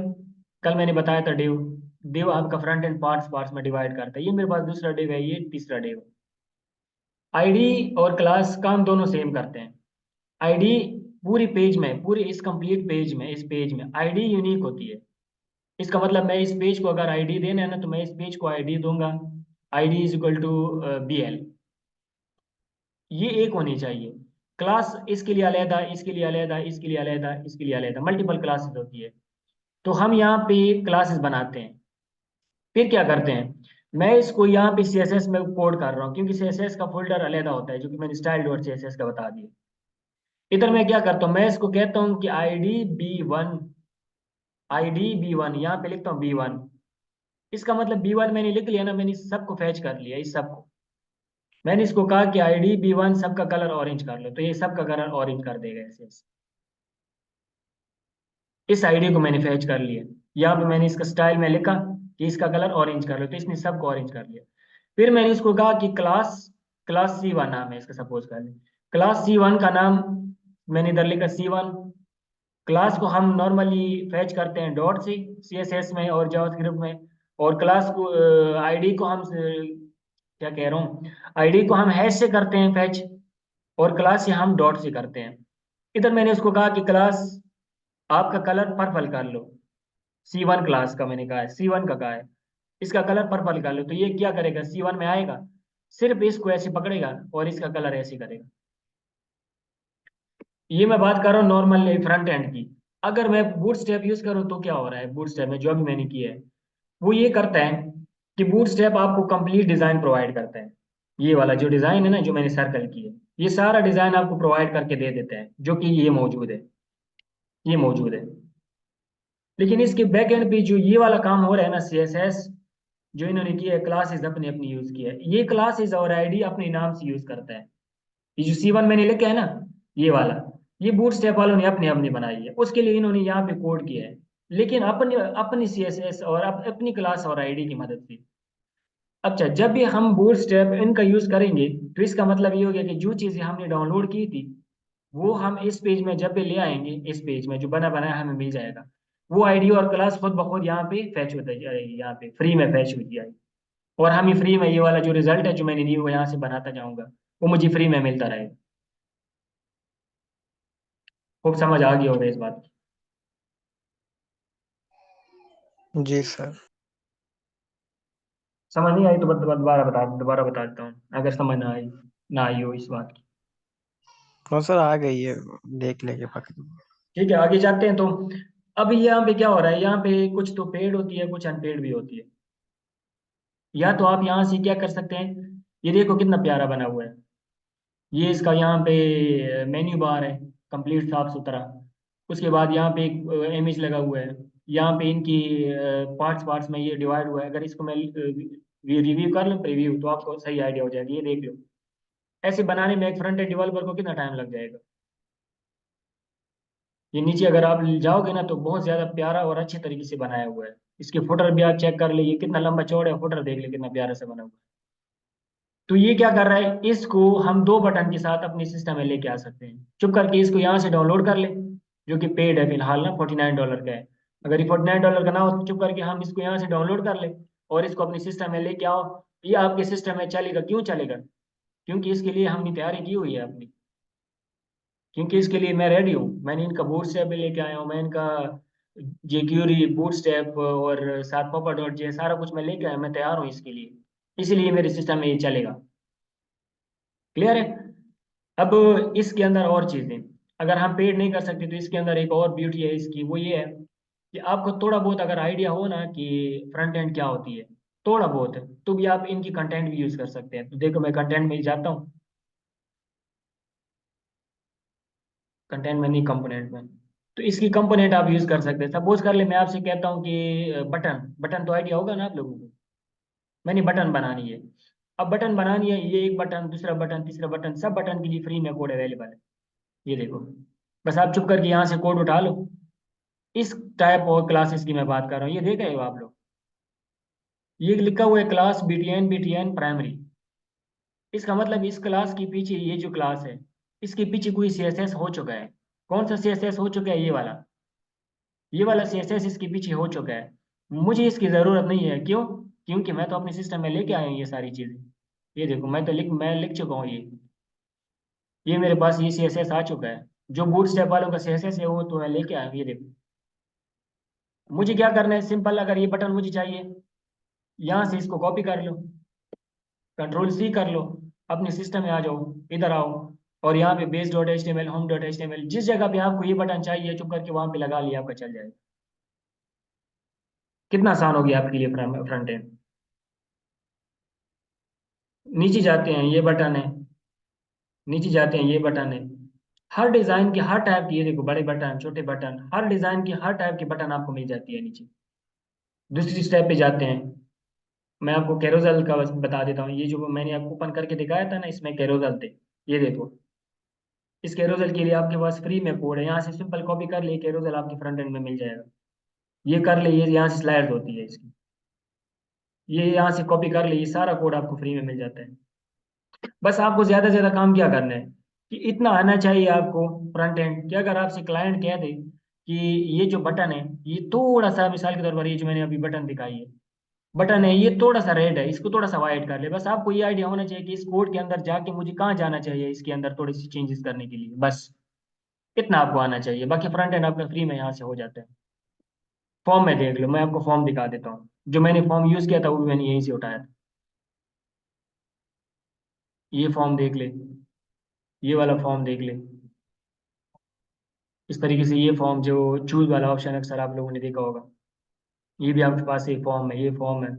कल मैंने बताया था डिव। डिव आपका फ्रंट एंड पार्ट्स पार्ट्स में डिवाइड करता है। ये मेरे पास दूसरा डिव है, ये तीसरा डिव है। आईडी और क्लास काम दोनों सेम करते हैं। आईडी पूरी पेज में, पूरी इस कंप्लीट पेज में, इस पेज में आईडी यूनिक होती है। इसका मतलब मैं इस पेज को अगर आईडी देना है ना, तो मैं इस पेज को आईडी दूंगा, ID is equal to BL। ये एक होनी चाहिए। क्लास इसके लिए अलहदा, इसके लिए अलहदा, इसके लिए अलहदा, इसके लिए अलहदा, मल्टीपल क्लासेस होती है। तो हम यहाँ पे क्लासेस बनाते हैं। फिर क्या करते हैं, मैं इसको यहाँ पे CSS में कोड कर रहा हूँ क्योंकि CSS का फोल्डर अलहदा होता है, जो कि मैंने स्टाइल डॉट CSS का बता दिया। इधर मैं क्या करता हूँ, मैं इसको कहता हूँ कि ID B1, ID B1 यहाँ पे लिखता हूँ B1। इसका मतलब B1 मैंने लिख लिया ना, मैंने इस सबको फैच कर लिया, इस सबको। मैंने इसको कहा कि ID B1 सबका कलर ऑरेंज कर लो, तो ये सबका कलर ऑरेंज कर देगा ऐसे ऐसे। इस आईडी को मैंने फैच कर लिया। यहाँ पे मैंने इसका स्टाइल में लिखा कि इसका कलर ऑरेंज कर लो, तो इसने सबको ऑरेंज कर लिया। फिर मैंने इसको कहा कि क्लास, क्लास C1 नाम है इसका, सपोज कर लें। क्लास C1 का नाम मैंने इधर लिखा C1। क्लास को हम नॉर्मली फैच करते हैं डॉट से CSS में और जावास्क्रिप्ट में। और क्लास को, आईडी को हम क्या कह रहा हूँ, आईडी को हम हैश से करते हैं फैच, और क्लास से हम डॉट से करते हैं। इधर मैंने उसको कहा कि क्लास आपका कलर पर्पल कर लो। C1 क्लास का मैंने कहा है, C1 का कहा है, इसका कलर पर्पल कर लो। तो ये क्या करेगा, C1 में आएगा, सिर्फ इसको ऐसे पकड़ेगा और इसका कलर ऐसे करेगा। ये मैं बात कर रहा हूँ नॉर्मल फ्रंट एंड की। अगर मैं बूटस्ट्रैप यूज करूँ तो क्या हो रहा है, बूटस्ट्रैप में जो अभी मैंने किया है वो ये करता है कि बूटस्ट्रैप आपको कंप्लीट डिजाइन प्रोवाइड करता है। ये वाला जो डिजाइन है ना, जो मैंने सर्कल की है, ये सारा डिजाइन आपको प्रोवाइड करके दे देता है, जो कि ये मौजूद है, ये मौजूद है। लेकिन इसके बैक एंड पे जो ये वाला काम हो रहा है ना, CSS जो इन्होंने किया है, क्लासेस अपनी अपनी यूज किया है। ये क्लासेस और आईडी अपने नाम से यूज करता है। ये जो C1 मैंने लिखा है ना, ये वाला, ये बूटस्ट्रैप वालों ने अपने अपनी बनाई है, उसके लिए इन्होंने यहाँ पे कोड किया है, लेकिन अपनी अपनी CSS और अपनी क्लास और आईडी की मदद से। अच्छा, जब भी हम बूटस्ट्रैप इनका यूज करेंगे, तो इसका मतलब ये हो गया कि जो चीजें हमने डाउनलोड की थी, वो हम इस पेज में जब भी ले आएंगे, इस पेज में जो बना बनाया हमें मिल जाएगा। वो आईडी और क्लास खुद ब खुद यहाँ पे फैच होता जाएगी, यहाँ पे फ्री में फैच होती जाएगी। और हम ही फ्री में ये वाला जो रिजल्ट है जो मैंने दी वो यहाँ से बनाता जाऊंगा, वो मुझे फ्री में मिलता रहेगा। खूब समझ आ गई होगा इस बात की। जी सर। समझ नहीं आई तो दोबारा बता देता हूँ, अगर समझ ना आई हो इस बात की। हाँ सर, आ गई है, देख लेंगे बाकी। ठीक है, आगे जाते हैं। तो अब यहाँ पे क्या हो रहा है, यहाँ पे कुछ तो पेड होती है, कुछ अनपेड भी होती है। या तो आप यहाँ से क्या कर सकते हैं, ये देखो कितना प्यारा बना हुआ है। ये इसका यहाँ पे मेन्यू बार है, कंप्लीट साफ सुथरा। उसके बाद यहाँ पे एक इमेज लगा हुआ है। यहाँ पे इनकी पार्ट्स पार्ट्स में ये डिवाइड हुआ है। अगर इसको मैं रिव्यू कर लूँ, प्रीव्यू, तो आपको सही आइडिया हो जाएगा। ये देख लो, ऐसे बनाने में एक फ्रंट एंड डेवलपर को कितना टाइम लग जाएगा। ये नीचे अगर आप जाओगे ना, तो बहुत ज्यादा प्यारा और अच्छे तरीके से बनाया हुआ है। इसके फुटर भी आप चेक कर ले, ये कितना लंबा चौड़ा है, फुटर देख ले कितना प्यारा से बना हुआ है। तो ये क्या कर रहा है, इसको हम दो बटन के साथ अपने सिस्टम में लेके आ सकते हैं। चुप करके इसको यहाँ से डाउनलोड कर ले, जो कि पेड है फिलहाल ना, $49 का है। अगर ये $49 का ना हो, तो चुप करके हम इसको यहाँ से डाउनलोड कर ले और इसको अपने सिस्टम में लेके आओ। ये आपके सिस्टम में चलेगा। क्यों चलेगा? क्योंकि इसके लिए हमने तैयारी की हुई है अपनी। क्योंकि इसके लिए मैं रेडी हूँ। मैंने इनका बूट स्टैप भी लेके आया हूँ, मैं इनका जेक्यूरी बूट स्टैप और साथ पापा डॉट जे सारा कुछ मैं लेके आया, मैं तैयार हूँ इसके लिए। इसीलिए मेरे सिस्टम में ये चलेगा। क्लियर है? अब इसके अंदर और चीजें, अगर हम पेड नहीं कर सकते, तो इसके अंदर एक और ब्यूटी है इसकी, वो ये है कि आपको थोड़ा बहुत अगर आइडिया हो ना कि फ्रंट एंड क्या होती है, थोड़ा बहुत है, तो भी आप इनकी कंटेंट भी यूज कर सकते हैं। तो देखो, मैं कंटेंट में ही जाता हूँ, कंटेंट में नहीं, कंपोनेंट में। तो इसकी कंपोनेंट आप यूज कर सकते हैं। सपोज कर ले मैं आपसे कहता हूँ कि बटन बटन तो आइडिया होगा ना आप लोगों को। मैंने बटन बनानी है। अब बटन बनानी है, ये एक बटन, दूसरा बटन, तीसरा बटन, सब बटन के लिए फ्री में कोड अवेलेबल है। ये देखो, बस आप चुप करके यहाँ से कोड उठा लो। इस टाइप और क्लासेस की मैं बात कर रहा हूँ, ये देख रहे हो आप लोग, ये लिखा हुआ है क्लास BTN प्राइमरी। इसका मतलब इस क्लास के पीछे, ये जो क्लास है, इसके पीछे कोई CSS हो चुका है। कौन सा CSS हो चुका है? ये वाला CSS इसके पीछे हो चुका है। मुझे इसकी जरूरत नहीं है। क्यों? क्योंकि मैं तो अपने सिस्टम में लेके आया हूँ ये सारी चीजें। ये देखो, मैं लिख चुका हूँ ये मेरे पास ये CSS आ चुका है। जो बूटस्ट्रैप वालों का CSS है, वो तो मैं लेके आया हूँ। ये देखो, मुझे क्या करना है, सिंपल, अगर ये बटन मुझे चाहिए, यहाँ से इसको कॉपी कर लो, कंट्रोल C कर लो, अपने सिस्टम में आ जाओ, इधर आओ, और यहाँ पे base.html, home.html, जिस जगह पे आपको ये बटन चाहिए, चुप करके वहां पे लगा लिया, आपका चल जाएगा। कितना आसान हो गया आपके लिए फ्रंट एंड। नीचे जाते हैं, ये बटन है। नीचे जाते हैं, ये बटन है। हर डिजाइन के हर टाइप की, ये देखो, बड़े बटन, छोटे बटन, हर डिजाइन की हर टाइप की बटन आपको मिल जाती है नीचे। दूसरी स्टेप पे जाते हैं। मैं आपको कैरोसेल का बस बता देता हूँ। ये जो मैंने आपको ओपन करके दिखाया था ना, इसमें कैरोसेल थे। ये देखो, इस कैरोसेल के लिए आपके पास फ्री में कोड है, यहाँ से सिंपल कॉपी कर ले, कैरोसेल आपके फ्रंट एंड में मिल जाएगा। ये कर ले, ये यहाँ से स्लाइड होती है इसकी, ये यहाँ से कॉपी कर ले, ये सारा कोड आपको फ्री में मिल जाता है। बस आपको ज्यादा से ज्यादा काम क्या करना है, कि इतना आना चाहिए आपको फ्रंट एंड, कि अगर आपसे क्लाइंट कह दे कि ये जो बटन है, ये थोड़ा सा, मिसाल के तौर पर ये जो मैंने अभी बटन दिखाई है, बटन है ये थोड़ा सा रेड है, इसको थोड़ा सा वाइट कर ले। बस आपको ये आइडिया होना चाहिए कि इस कोड के अंदर जाके मुझे कहाँ जाना चाहिए, इसके अंदर थोड़ी सी चेंजेस करने के लिए, बस इतना आपको आना चाहिए। बाकी फ्रंट एंड आपका फ्री में यहाँ से हो जाता है। फॉर्म में देख लो, मैं आपको फॉर्म दिखा देता हूँ। जो मैंने फॉर्म यूज किया था, वो भी मैंने यहीं से उठाया था। ये फॉर्म देख ले, ये वाला फॉर्म देख ले। इस तरीके से ये फॉर्म, जो चूज वाला ऑप्शन अक्सर आप लोगों ने देखा होगा, ये भी आपके पास एक फॉर्म है, ये फॉर्म है।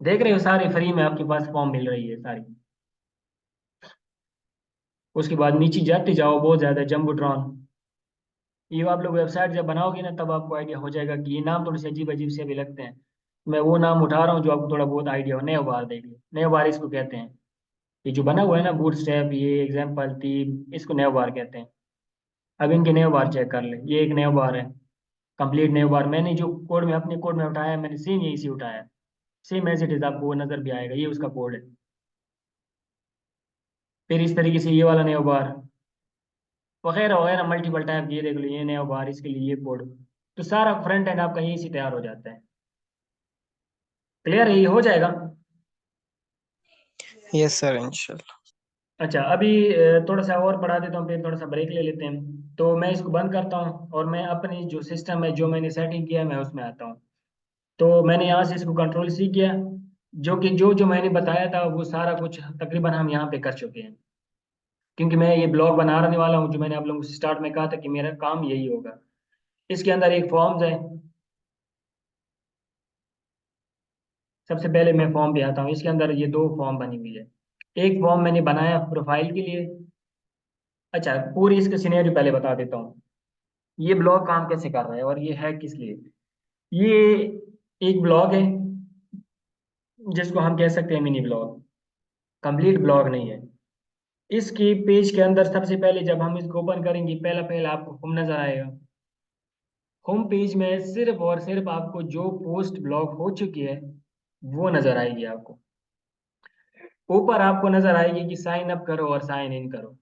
देख रहे हो, सारे फ्री में आपके पास फॉर्म मिल रही है सारी। उसके बाद नीचे जाते जाओ, बहुत ज्यादा जम्बोट्रॉन। ये आप लोग वेबसाइट जब बनाओगे ना, तब आपको आइडिया हो जाएगा कि ये नाम थोड़े से अजीब अजीब से भी लगते हैं। मैं वो नाम उठा रहा हूँ जो आपको थोड़ा बहुत आइडिया हो। नेव बार देख लो, नेव बार इसको कहते हैं। ये जो बना हुआ है ना बूटस्ट्रैप, ये एग्जाम्पल थीम, इसको नेव बार कहते हैं। अब इनके नेव बार चेक कर ले, ये एक नेव बार है, कंप्लीट नेव बार। मैंने जो कोड में अपने कोड में उठाया है, मैंने सेम यही से उठाया है। सेम एज इट इज आपको वो नजर भी आएगा, ये उसका कोड है। फिर इस तरीके से ये वाला नेव बार वगैरह वगैरह मल्टीपल टाइप, ये देख लो, ये नेव बार, इसके लिए ये कोड। तो सारा फ्रंट एंड आपका यही से तैयार हो जाता है। क्लियर है, ये हो जाएगा। यस सर, इंशाल्लाह। अच्छा, अभी थोड़ा सा और बढ़ा देता हूँ, फिर थोड़ा सा ब्रेक ले लेते हैं। तो मैं इसको बंद करता हूँ और मैं अपनी जो सिस्टम है, जो मैंने सेटिंग किया है, मैं उसमें आता हूँ। तो मैंने यहाँ से इसको कंट्रोल सी किया, जो कि जो जो मैंने बताया था वो सारा कुछ तकरीबन हम यहाँ पे कर चुके हैं। क्योंकि मैं ये ब्लॉग बनाने वाला हूँ, जो मैंने आप लोगों को स्टार्ट में कहा था कि मेरा काम यही होगा। इसके अंदर एक फॉर्म्स है। सबसे पहले मैं फॉर्म पे आता हूँ। इसके अंदर ये दो फॉर्म बनी हुई है। एक फॉर्म मैंने बनाया प्रोफाइल के लिए। अच्छा, पूरी इसका सिनेरियो पहले बता देता हूँ। ये ब्लॉग काम कैसे कर रहा है और ये है किस लिए। ये एक ब्लॉग है, जिसको हम कह सकते हैं मिनी ब्लॉग। कंप्लीट ब्लॉग नहीं है। इसकी पेज के अंदर सबसे पहले जब हम इसको ओपन करेंगे, पहला पहला आपको होम नजर आएगा। होम पेज में सिर्फ और सिर्फ आपको जो पोस्ट ब्लॉग हो चुकी है वो नजर आएगी आपको। ऊपर आपको नजर आएगी कि साइन अप करो और साइन इन करो।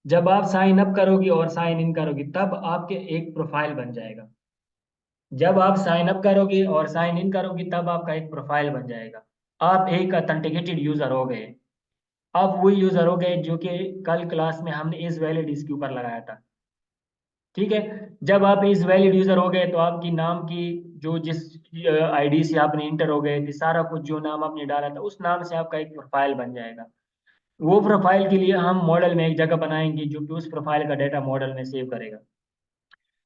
जब आप साइन अप करोगी और साइन इन करोगी, तब आपके एक प्रोफाइल बन जाएगा। जब आप साइन अप करोगे और साइन इन करोगी, तब आपका एक प्रोफाइल बन जाएगा। आप एक ऑथेंटिकेटेड यूजर हो गए। आप वही यूजर हो गए जो कि कल क्लास में हमने इस वैलिड इसके ऊपर लगाया था। ठीक है। जब आप इस वैलिड यूजर हो गए, तो आपकी नाम की जो जिस आईडी से आपने इंटर हो गए थे, सारा कुछ जो नाम आपने डाला था उस नाम से आपका एक प्रोफाइल बन जाएगा। वो प्रोफाइल के लिए हम मॉडल में एक जगह बनाएंगे जो कि उस प्रोफाइल का डाटा मॉडल में सेव करेगा।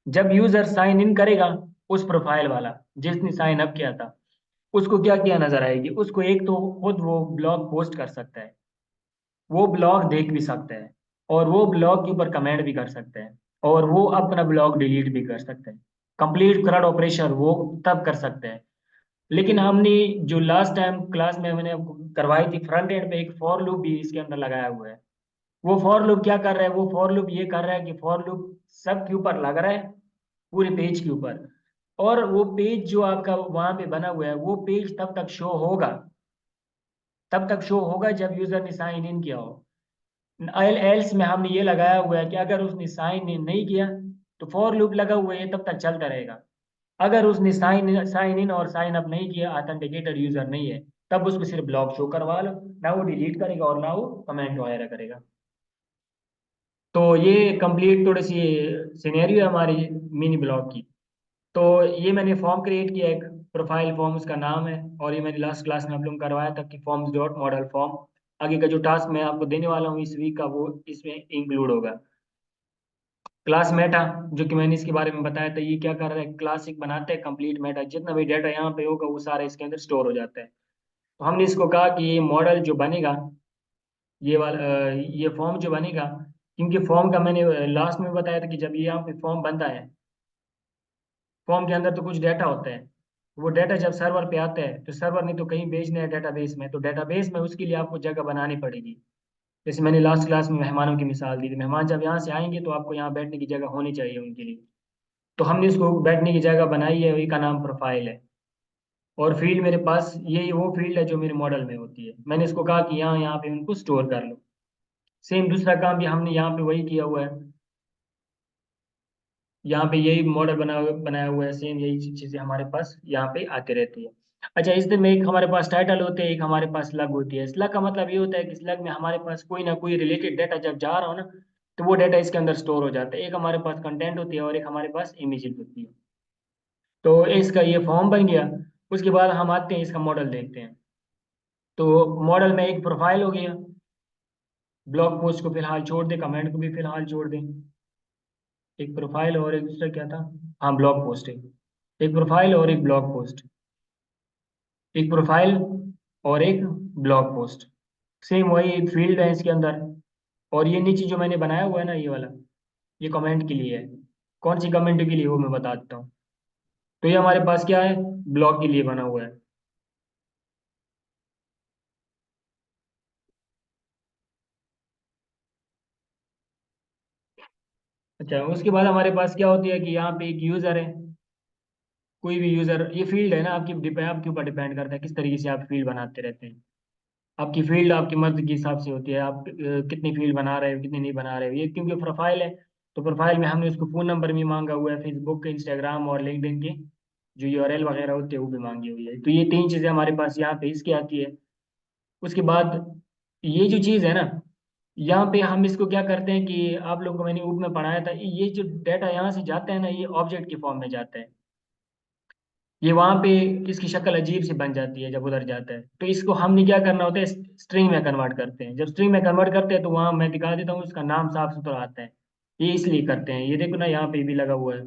जब यूजर साइन इन करेगा, उस प्रोफाइल वाला जिसने साइन अप किया था, उसको क्या क्या नजर आएगी। उसको एक तो खुद वो ब्लॉग पोस्ट कर सकता है, वो ब्लॉग देख भी सकता है, और वो ब्लॉग के ऊपर कमेंट भी कर सकता है, और वो अपना ब्लॉग डिलीट भी कर सकता है। कंप्लीट करंट ऑपरेशन वो तब कर सकते हैं। लेकिन हमने जो लास्ट टाइम क्लास में मैंने आपको करवाई थी, फ्रंट एंड पे एक फॉर लूप भी इसके अंदर लगाया हुआ है। वो फॉर लूप क्या कर रहा है, वो फॉर लूप ये कर रहा है कि फॉर लूप सब के ऊपर लग रहा है, पूरे पेज के ऊपर। और वो पेज जो आपका वहां पे बना हुआ है, वो पेज तब तक शो होगा, तब तक शो होगा जब यूजर ने साइन इन किया हो। एल एल्स में हमने ये लगाया हुआ है कि अगर उसने साइन इन नहीं किया, तो फॉर लूप लगा हुआ है, ये तब तक चलता रहेगा। अगर उसने साइन इन और साइन अप नहीं किया, ऑथेंटिकेटेड यूजर नहीं है, तब उसको सिर्फ ब्लॉक शो करवा लो। ना वो डिलीट करेगा और ना वो कमेंट वगैरह करेगा। तो ये कंप्लीट थोड़ी सी सिनेरियो है हमारी मिनी ब्लॉग की। तो ये मैंने फॉर्म क्रिएट किया, एक प्रोफाइल फॉर्म उसका नाम है। और ये मैंने लास्ट क्लास में आप लोगों को करवाया था कि फॉर्म्स डॉट मॉडल फॉर्म। आगे का जो टास्क मैं आपको देने वाला हूँ इस वीक का, वो इसमें इंक्लूड होगा। क्लास मेटा, जो कि मैंने इसके बारे में बताया था, ये क्या कर रहा है, क्लासिक बनाते हैं कंप्लीट मेटा। जितना भी डाटा यहाँ पे होगा वो सारा इसके अंदर स्टोर हो जाता है। तो हमने इसको कहा कि ये मॉडल जो बनेगा, ये वाला ये फॉर्म जो बनेगा, क्योंकि फॉर्म का मैंने लास्ट में बताया था कि जब ये यहाँ पे फॉर्म बनता है, फॉर्म के अंदर तो कुछ डाटा होता है। वो डाटा जब सर्वर पे आता है, तो सर्वर ने तो कहीं भेजना है डेटाबेस में, तो डेटाबेस में उसके लिए आपको जगह बनानी पड़ेगी। जैसे मैंने लास्ट क्लास में मेहमानों की मिसाल दी थी, मेहमान जब यहाँ से आएंगे तो आपको यहाँ बैठने की जगह होनी चाहिए उनके लिए। तो हमने उसको बैठने की जगह बनाई है, वही का नाम प्रोफाइल है। और फील्ड मेरे पास यही वो फील्ड है जो मेरे मॉडल में होती है। मैंने इसको कहा कि यहाँ यहाँ पे उनको स्टोर कर लो। सेम दूसरा काम भी हमने यहाँ पे वही किया हुआ है। यहाँ पे यही मॉडल बनाया हुआ है, सेम यही चीजें हमारे पास यहाँ पे आती रहती है। अच्छा, इसमें एक हमारे पास टाइटल होते हैं, एक हमारे पास स्लग होती है। स्लग का मतलब ये होता है कि स्लग में हमारे पास कोई ना कोई रिलेटेड डाटा जब जा रहा हो ना, तो वो डाटा इसके अंदर स्टोर हो जाता है। एक हमारे पास कंटेंट होती है और एक हमारे पास इमेजेस होती है। तो इसका ये फॉर्म बन गया। उसके बाद हम आते हैं इसका मॉडल देखते हैं। तो मॉडल में एक प्रोफाइल हो गया। ब्लॉग पोस्ट को फिलहाल छोड़ दें, कमेंट को भी फिलहाल छोड़ दें। एक प्रोफाइल और एक दूसरा क्या था, हाँ ब्लॉग पोस्ट है। एक प्रोफाइल और एक ब्लॉग पोस्ट। एक प्रोफाइल और एक ब्लॉग पोस्ट। सेम वही फील्ड है इसके अंदर। और ये नीचे जो मैंने बनाया हुआ है ना, ये वाला, ये कमेंट के लिए है। कौन सी कमेंट के लिए वो मैं बता देता हूँ। तो ये हमारे पास क्या है, ब्लॉग के लिए बना हुआ है। अच्छा, उसके बाद हमारे पास क्या होती है कि यहाँ पे एक यूजर है, कोई भी यूजर, ये फील्ड है ना आपकी, आपके ऊपर डिपेंड करता है किस तरीके से आप फील्ड बनाते रहते हैं। आपकी फील्ड आपकी मर्जी के हिसाब से होती है, आप कितनी फील्ड बना रहे हो कितनी नहीं बना रहे हो। ये क्योंकि प्रोफाइल है, तो प्रोफाइल में हमने उसको फोन नंबर भी मांगा हुआ है, फेसबुक के, इंस्टाग्राम और लिंक्डइन के जो यूआरएल वगैरह होते हैं वो भी मांगी हुई है। तो ये तीन चीजें हमारे पास यहाँ पे इसकी आती है। उसके बाद ये जो चीज़ है ना, यहाँ पे हम इसको क्या करते हैं कि आप लोगों को मैंने ऊप में पढ़ाया था, ये जो डाटा यहाँ से जाता है ना, ये ऑब्जेक्ट के फॉर्म में जाता है। ये वहां पे इसकी शक्ल अजीब सी बन जाती है जब उधर जाता है, तो इसको हमने क्या करना होता है, स्ट्रिंग में कन्वर्ट करते हैं। जब स्ट्रिंग में कन्वर्ट करते हैं तो वहां मैं दिखा देता हूँ उसका नाम साफ सुथरा आता है। ये इसलिए करते हैं, ये देखो ना यहाँ पे भी लगा हुआ है।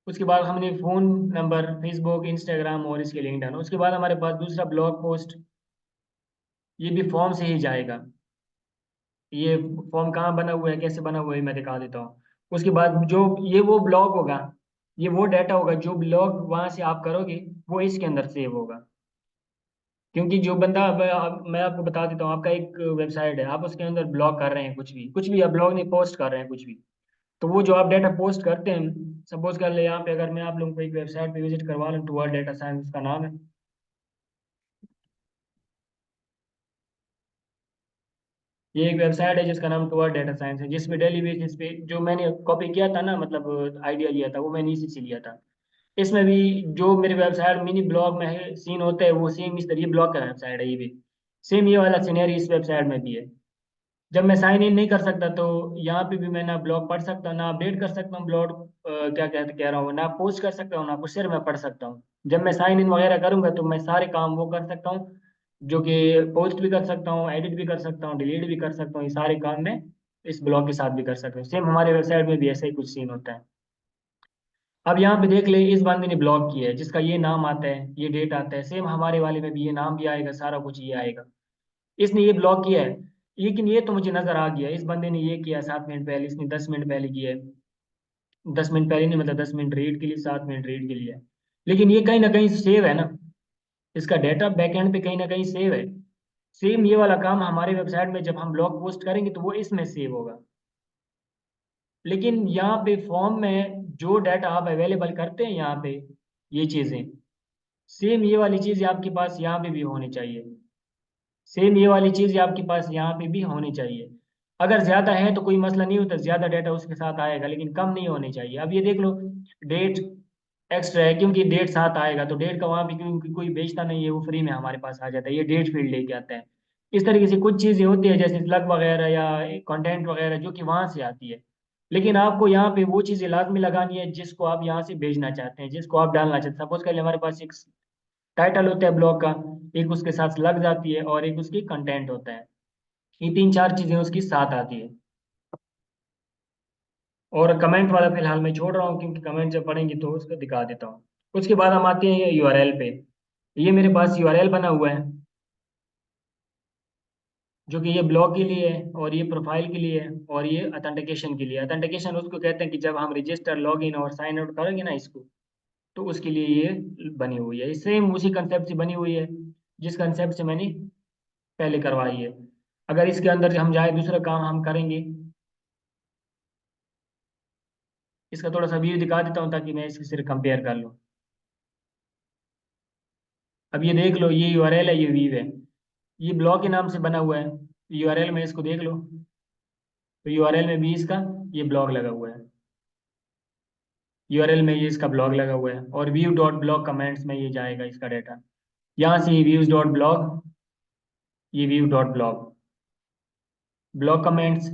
उसके बाद हमने फोन नंबर, फेसबुक, इंस्टाग्राम और इसके लिंक डाला। उसके बाद हमारे पास दूसरा ब्लॉग पोस्ट, ये भी फॉर्म से ही जाएगा। ये फॉर्म कहाँ बना हुआ है, कैसे बना हुआ है, मैं दिखा देता हूँ। उसके बाद जो ये वो ब्लॉग होगा, ये वो डाटा होगा जो ब्लॉग वहां से आप करोगे वो इसके अंदर सेव होगा। क्योंकि जो बंदा मैं आपको बता देता हूँ, आपका एक वेबसाइट है, आप उसके अंदर ब्लॉग कर रहे हैं, कुछ भी आप ब्लॉग नहीं पोस्ट कर रहे हैं कुछ भी, तो वो जो आप डाटा पोस्ट करते हैं, सपोज कर ले यहाँ पे अगर मैं आप लोगों को एक वेबसाइट पे विजिट करवा लूँ, टूवर्ड डेटा साइंस उसका नाम है। ये एक वेबसाइट है जिसका नाम टूवर्ड डेटा साइंस है, जिसमें डेली बेसिस पे जो मैंने कॉपी किया था ना, मतलब आइडिया लिया था, वो मैंने इसी से लिया था। इसमें भी जो मेरे वेबसाइट मिनी ब्लॉग में है सीन होता है, वो सेम इस तरह, ये ब्लॉग का वेबसाइट है ये भी, सेम ये वाला सिनेरियो इस वेबसाइट में भी है। जब मैं साइन इन नहीं कर सकता तो यहाँ पे भी मैं ना ब्लॉग पढ़ सकता, ना अपडेट कर सकता हूँ ब्लॉग, क्या कहते कह रहा हूँ, ना पोस्ट कर सकता हूँ, ना कुछ, सिर्फ मैं पढ़ सकता हूँ। जब मैं साइन इन वगैरह करूंगा तो मैं सारे काम वो कर सकता हूँ, जो कि पोस्ट भी कर सकता हूँ, एडिट भी कर सकता हूँ, डिलीट भी कर सकता हूँ, ये सारे काम मैं इस ब्लॉग के साथ भी कर सकता हूँ। सेम हमारे वेबसाइट में भी ऐसा ही कुछ सीन होता है। अब यहाँ पे देख ले, इस बंदे ने ब्लॉग किया है जिसका ये नाम आता है, ये डेट आता है, सेम हमारे वाले में भी ये नाम भी आएगा, सारा कुछ ये आएगा। इसने ये ब्लॉग किया है, लेकिन ये तो मुझे नजर आ गया, इस बंदे ने ये किया 7 मिनट पहले, इसने 10 मिनट पहले किया है। 10 मिनट पहले नहीं, मतलब 10 मिनट रीड के लिए, 7 मिनट रीड के लिए है। लेकिन ये कहीं ना कहीं सेव है ना, इसका डेटा बैकएंड पे कहीं ना कहीं सेव है। सेम ये वाला काम हमारे वेबसाइट में जब हम ब्लॉग पोस्ट करेंगे तो वो इसमें सेव होगा। लेकिन यहाँ पे फॉर्म में जो डाटा आप अवेलेबल करते हैं यहाँ पे, ये चीजें, सेम ये वाली चीज आपके पास यहाँ पे भी होनी चाहिए। सेम ये वाली चीज आपके पास यहाँ पे भी होनी चाहिए। अगर ज्यादा है तो कोई मसला नहीं होता, ज्यादा डाटा उसके साथ आएगा, लेकिन कम नहीं होनी चाहिए। अब ये देख लो, डेट एक्स्ट्रा है क्योंकि डेट साथ आएगा, तो डेट का वहां पे क्योंकि कोई बेचता नहीं है, वो फ्री में हमारे पास आ जाता है, ये डेट फील्ड लेके आता है। इस तरीके से कुछ चीजें होती है जैसे प्लग वगैरह या कंटेंट वगैरह जो कि वहां से आती है। लेकिन आपको यहाँ पे वो चीजें लाजमी लगानी है जिसको आप यहाँ से भेजना चाहते हैं, जिसको आप डालना चाहते हैं। सपोज कर हमारे पास एक टाइटल होता है ब्लॉग का, एक उसके साथ लग जाती है, और एक उसकी कंटेंट होता है। ये तीन चार चीजें उसकी साथ आती है। और कमेंट वाला फिलहाल मैं छोड़ रहा हूँ क्योंकि कमेंट जब पढ़ेंगे तो उसको दिखा देता हूँ। उसके बाद हम आते हैं यूआरएल पे। ये मेरे पास यूआरएल बना हुआ है जो कि ये ब्लॉग के लिए है, और ये प्रोफाइल के लिए है, और ये अथेंटिकेशन के लिए। अथेंटिकेशन उसको कहते हैं कि जब हम रजिस्टर, लॉग इन और साइन आउट करेंगे ना इसको, तो उसके लिए ये बनी हुई है। सेम उसी कंसेप्ट से बनी हुई है जिस कंसेप्ट से मैंने पहले करवाई है। अगर इसके अंदर हम जाए, दूसरा काम हम करेंगे, इसका थोड़ा सा व्यू दिखा देता हूँ ताकि मैं इसके सिर्फ कंपेयर कर लूँ। अब ये देख लो, ये यूआरएल है, ये व्यू है, ये ब्लॉग के नाम से बना हुआ है। यूआरएल में इसको देख लो, तो यूआरएल में भी इसका ये ब्लॉग लगा हुआ है, यूआरएल में ये इसका ब्लॉग लगा हुआ है, और व्यू डॉट ब्लॉग कमेंट्स में ये जाएगा इसका डाटा। यहाँ से ये व्यूज डॉट ब्लॉग, ये view dot blog, blog comments,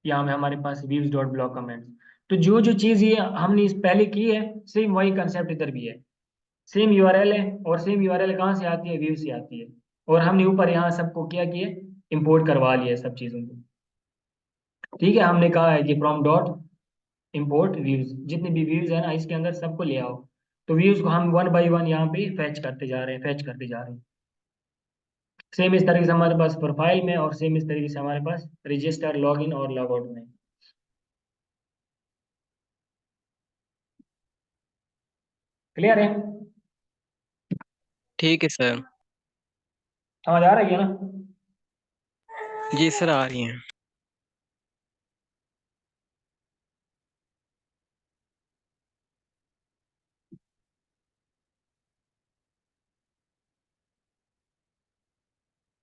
यहाँ में हमारे पास व्यूज डॉट ब्लॉग कमेंट्स। तो जो जो चीज़ ये हमने इस पहले की है, सेम वही कंसेप्ट इधर भी है। सेम यूआरएल है, और सेम यूआरएल कहाँ से आती है, व्यू से आती है। और हमने ऊपर यहाँ सबको क्या किया, इंपोर्ट करवा लिया सब चीज़ों को। ठीक है, हमने कहा है कि फ्रॉम डॉट इंपोर्ट व्यूज, जितने भी व्यूज है ना इसके अंदर सबको ले आओ। तो व्यूज को हम वन बाय वन यहाँ पे फैच करते जा रहे हैं, फैच करते जा रहे हैं। सेम इस तरीके से हमारे पास प्रोफाइल में, और सेम इस तरीके से हमारे पास रजिस्टर, लॉगिन और लॉग आउट में। क्लियर है? ठीक है सर। समझ आ रही है ना? जी सर, आ रही हैं।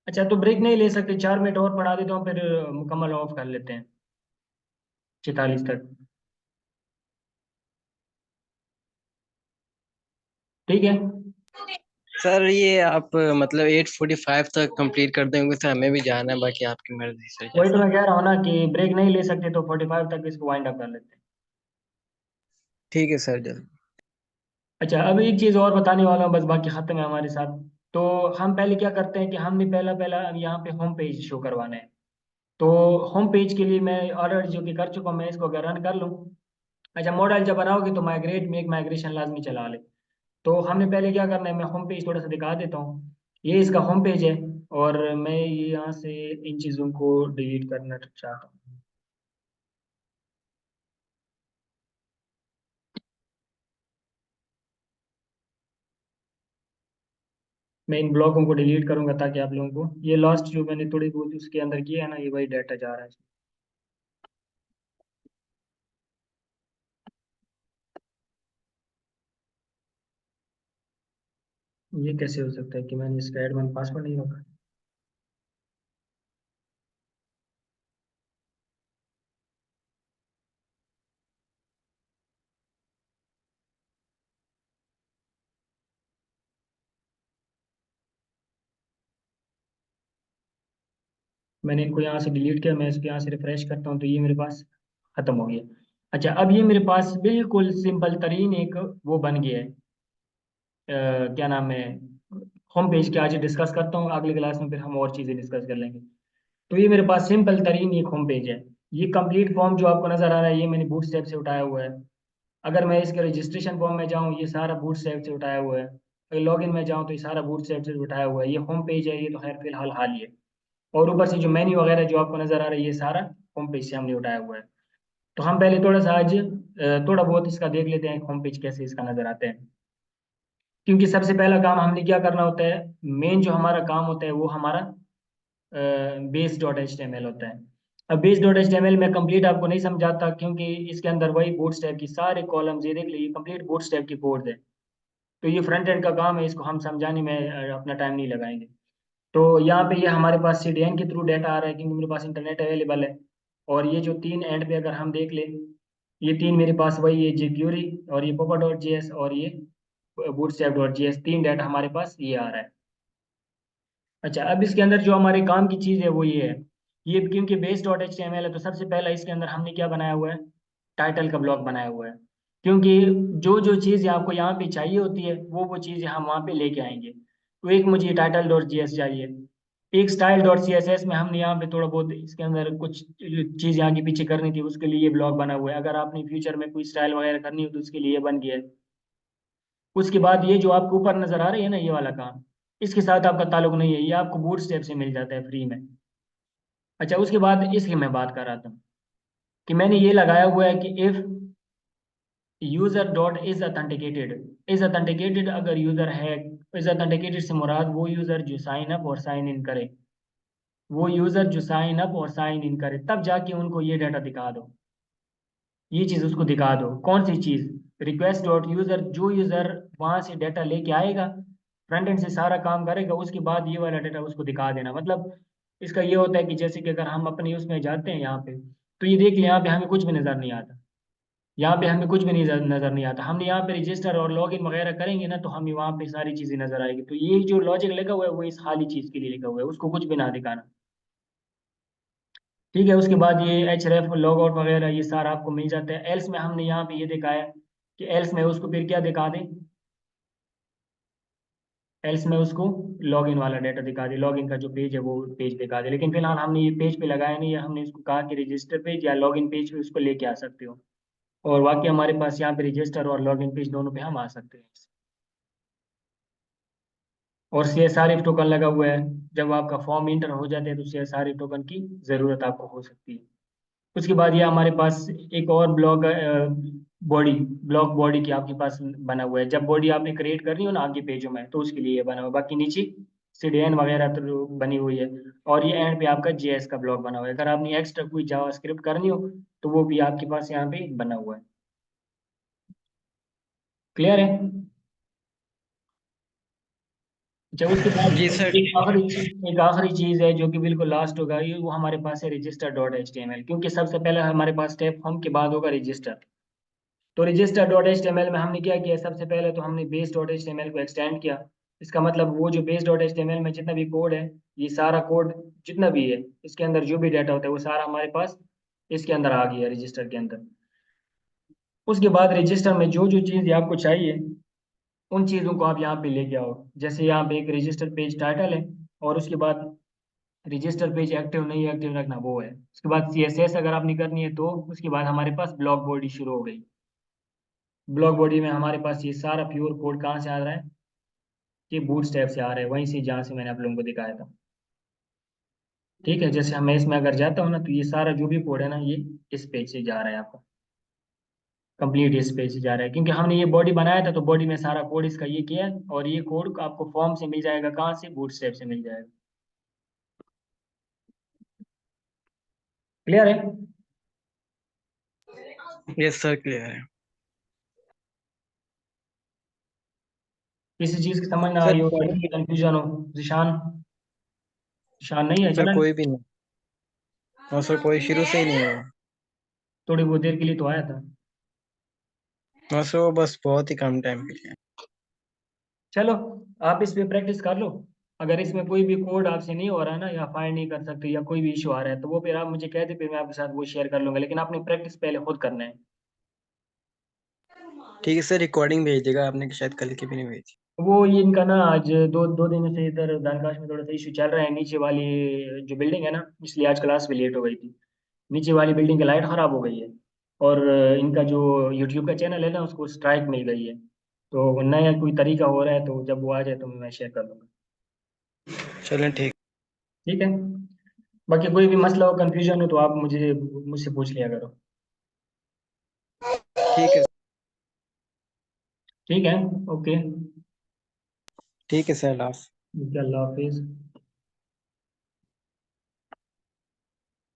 अच्छा, तो ब्रेक नहीं ले सकते? 4 मिनट और पढ़ा देता हूँ, फिर मुकम्मल ऑफ कर लेते हैं 46 तक। ठीक है। सर ये आप मतलब 8:45 तक कंप्लीट कर देंगे सर, हमें भी जाना है, बाकी आपकी मर्जी सर वही तो जैसा। मैं कह रहा हूँ ना कि ब्रेक नहीं ले सकते, तो 45 तक इसको वाइंड अप कर लेते हैं। ठीक है सर, जल्दी। अच्छा, अब एक चीज़ और बताने वाला हूँ, बस बाकी ख़त्म है हमारे साथ। तो हम पहले क्या करते हैं कि हमने पहला पहला अब यहाँ पे होम पेज शो करवाना है। तो होम पेज के लिए मैं ऑलरेडी जो कि कर चुका हूँ, मैं इसको अगर रन कर लूँ। अच्छा, मॉडल जब बनाओगे तो माइग्रेट में एक माइग्रेशन लाजमी चला ले। तो हमने पहले क्या करना है, मैं होम पेज थोड़ा सा दिखा देता हूँ। ये इसका होम पेज है। और मैं ये यहाँ से इन चीज़ों को डिलीट करना चाहता हूँ। मैं इन ब्लॉकों को डिलीट करूंगा ताकि आप लोगों को ये लास्ट जो मैंने थोड़ी बहुत उसके अंदर किया है ना, ये वही डाटा जा रहा है। ये कैसे हो सकता है कि मैंने इसका एडमिन पासवर्ड नहीं रखा? मैंने इनको यहाँ से डिलीट किया, मैं इसको यहाँ से रिफ्रेश करता हूँ तो ये मेरे पास खत्म हो गया। अच्छा, अब ये मेरे पास बिल्कुल सिंपल तरीन एक वो बन गया है। क्या नाम है, होम पेज के आज डिस्कस करता हूँ, अगली क्लास में फिर हम और चीज़ें डिस्कस कर लेंगे। तो ये मेरे पास सिंपल तरीन एक होम पेज है। ये कंप्लीट फॉर्म जो आपको नजर आ रहा है, ये मैंने बूटस्ट्रैप से उठाया हुआ है। अगर मैं इसके रजिस्ट्रेशन फॉर्म में जाऊँ, ये सारा बूटस्ट्रैप से उठाया हुआ है। अगर लॉगिन में जाऊँ तो ये सारा बूटस्ट्रैप से उठाया हुआ है। ये होम पेज है, ये तो खैर फिलहाल हाल ही है। और ऊपर से जो मेन्यू वगैरह जो आपको नजर आ रहा है, ये सारा होम पेज से हमने उठाया हुआ है। तो हम पहले थोड़ा सा आज थोड़ा बहुत इसका देख लेते हैं होम पेज कैसे इसका नजर आता है। क्योंकि सबसे पहला काम हमने क्या करना होता है, मेन जो हमारा काम होता है वो हमारा base dot h t m l होता है। अब base dot h t m l मैं कंप्लीट आपको नहीं समझाता, क्योंकि इसके अंदर वही बूटस्ट्रैप की सारे कॉलम्स, ये देख लीजिए कंप्लीट बूटस्ट्रैप की कोड है। तो ये फ्रंट एंड का काम है, इसको हम समझाने में अपना टाइम नहीं लगाएंगे। तो यहाँ पे ये हमारे पास CDN के थ्रू डाटा आ रहा है, क्योंकि मेरे पास इंटरनेट अवेलेबल है। और ये जो तीन एंड पे अगर हम देख लें, ये तीन मेरे पास वही है, jQuery और ये पोपा डॉट जी एस और ये बूटस्ट्रैप डॉट जी एस, तीन डाटा हमारे पास ये आ रहा है। अच्छा, अब इसके अंदर जो हमारे काम की चीज़ है वो ये है। ये क्योंकि base dot h t m l है, तो सबसे पहला इसके अंदर हमने क्या बनाया हुआ है, टाइटल का ब्लॉक बनाया हुआ है। क्योंकि जो जो चीज़ें आपको यहाँ पे चाहिए होती है वो चीज़ें हम वहाँ पे लेके आएंगे। तो एक मुझे टाइटल डॉट जी एस चाहिए। एक style dot C S s में हमने यहाँ पे थोड़ा बहुत इसके अंदर कुछ चीज़ आगे पीछे करनी थी, उसके लिए ये ब्लॉक बना हुआ है। अगर आपने फ्यूचर में कोई स्टाइल वगैरह करनी हो तो उसके लिए ये बन गया है। उसके बाद ये जो आपको ऊपर नजर आ रही है ना, ये वाला काम, इसके साथ आपका ताल्लुक नहीं है, ये आपको बूट स्टेप से मिल जाता है फ्री में। अच्छा, उसके बाद इसकी मैं बात कर रहा था कि मैंने ये लगाया हुआ है कि if user dot is authenticated. Is authenticated अगर यूजर है, इज ऑथेंटिकेटेड से मुराद वो यूजर जो साइन अप और साइन इन करे, वो यूजर जो साइन अप और साइन इन करे, तब जाके उनको ये डाटा दिखा दो। ये चीज उसको दिखा दो, कौन सी चीज, रिक्वेस्ट डॉट यूजर, जो यूजर वहां से डाटा लेके आएगा, फ्रंट एंड से सारा काम करेगा, उसके बाद ये वाला डाटा उसको दिखा देना। मतलब इसका ये होता है कि जैसे कि अगर हम अपने उसमें जाते हैं यहाँ पे, तो ये देख लें यहाँ पे हमें कुछ भी नजर नहीं आता। यहाँ पे हमें कुछ भी नहीं नजर नहीं आता। हमने यहाँ पे रजिस्टर और लॉगिन वगैरह करेंगे ना, तो हमें वहाँ पे सारी चीजें नजर आएगी। तो ये जो लॉजिक लगा हुआ है वो इस खाली चीज के लिए लिखा हुआ है, उसको कुछ भी ना दिखाना। ठीक है, उसके बाद ये एच रेफ लॉग आउट वगैरह ये सारा आपको मिल जाता है। एल्स में हमने यहाँ पे ये दिखाया कि एल्स में उसको फिर क्या दिखा दें, एल्स में उसको लॉगिन वाला डाटा दिखा दे, लॉगिन का जो पेज है वो पेज दिखा दे। लेकिन फिलहाल हमने ये पेज पे लगाया नहीं है, हमने इसको कहा कि रजिस्टर पेज या लॉगिन पेज पे उसको लेके आ सकते हो। और वाकई हमारे पास यहाँ पे रजिस्टर और लॉगिन पेज दोनों पे हम आ सकते हैं। और CSRF टोकन लगा हुआ है। जब आपका फॉर्म इंटर हो जाते हैं तो CSRF टोकन की ज़रूरत आपको हो सकती है। उसके बाद ये हमारे पास एक और बॉडी ब्लॉक बॉडी की आपके पास बना हुआ है। जब बॉडी आपने क्रिएट करनी हो ना आगे पेजों में, तो उसके लिए ये बना हुआ है। बाकी नीचे CDN वगैरह तो बनी हुई है। और ये एंड पे आपका JS का ब्लॉक बना हुआ है। अगर आपने एक्स्ट्रा कोई जावास्क्रिप्ट करनी हो तो वो भी आपके पास यहाँ पे बना हुआ है। क्लियर है? अच्छा, उसके बाद जी सर ठीक है। एक आखिरी चीज है जो कि बिल्कुल लास्ट होगा, ये वो हमारे पास है register.html। क्योंकि सबसे पहले हमारे पास स्टेप फॉर्म के बाद होगा रजिस्टर। तो register.html में हमने क्या किया, सबसे पहले तो हमने base.html को एक्सटेंड किया। इसका मतलब वो जो base.html में जितना भी कोड है, ये सारा कोड जितना भी है, इसके अंदर जो भी डाटा होता है वो सारा हमारे पास इसके अंदर आ गया रजिस्टर के अंदर। उसके बाद रजिस्टर में जो जो चीज़ आपको चाहिए उन चीज़ों को आप यहाँ पे लेके आओ। जैसे यहाँ पे एक रजिस्टर पेज टाइटल है, और उसके बाद रजिस्टर पेज एक्टिव नहीं एक्टिव रखना वो है। उसके बाद CSS अगर आपने करनी है तो उसके बाद हमारे पास ब्लॉक बॉडी शुरू हो गई। ब्लॉक बॉडी में हमारे पास ये सारा प्योर कोड कहाँ से आ रहा है, ये बूट स्टैप से आ रहा है, वहीं से जहाँ से मैंने आप लोगों को दिखाया था। ठीक है, जैसे मैं इसमें अगर जाता हूँ ना तो ये सारा जो भी कोड है ना, ये इस पेज से जा रहा है आपका। कंप्लीट इस पेज से जा रहा है क्योंकि हमने ये बॉडी बनाया था, तो बॉडी में सारा कोड इसका ये किया है। और ये कोड आपको फॉर्म से मिल जाएगा, कहाँ से, बूट स्टैप से मिल जाएगा। क्लियर है? यस सर क्लियर है। किसी चीज़ की समझ ना आ सर रही हो, रिकॉर्डिंग। कंफ्यूजन हो? जिशान, जिशान नहीं है, सर चला गया? कोई भी नहीं। और सर कोई शुरू से ही नहीं हुआ। थोड़ी बहुत देर के लिए तो आया था। और सर वो बस बहुत ही कम टाइम के लिए। चलो, आप इस पे प्रैक्टिस कर लो। अगर इसमें कोई भी कोड आपसे नहीं हो रहा है ना, या फाइंड नहीं कर सकते, या कोई भी इशू आ रहा है, तो वो फिर आप मुझे कह दे, फिर मैं आपके साथ वो शेयर कर लूंगा। लेकिन आपने प्रैक्टिस पहले खुद करना है। ठीक है सर रिकॉर्डिंग भेज देगा आपने कि शायद कल की भी नहीं भेजी। वो ये इनका ना आज दो दो दिनों से इधर दानकाश में थोड़ा सा इशू चल रहा है। नीचे वाली जो बिल्डिंग है ना, इसलिए आज क्लास भी लेट हो गई थी। नीचे वाली बिल्डिंग की लाइट खराब हो गई है। और इनका जो यूट्यूब का चैनल है ना, उसको स्ट्राइक मिल गई है। तो नया कोई तरीका हो रहा है, तो जब वो आ जाए तो मैं शेयर कर दूंगा। चलें ठीक। ठीक है। बाकी कोई भी मसला हो, कंफ्यूजन हो, तो आप मुझसे पूछ लिया करो। ठीक है। ठीक है। ओके। ठीक है सर लास्ट। अल्लाह हाफिज।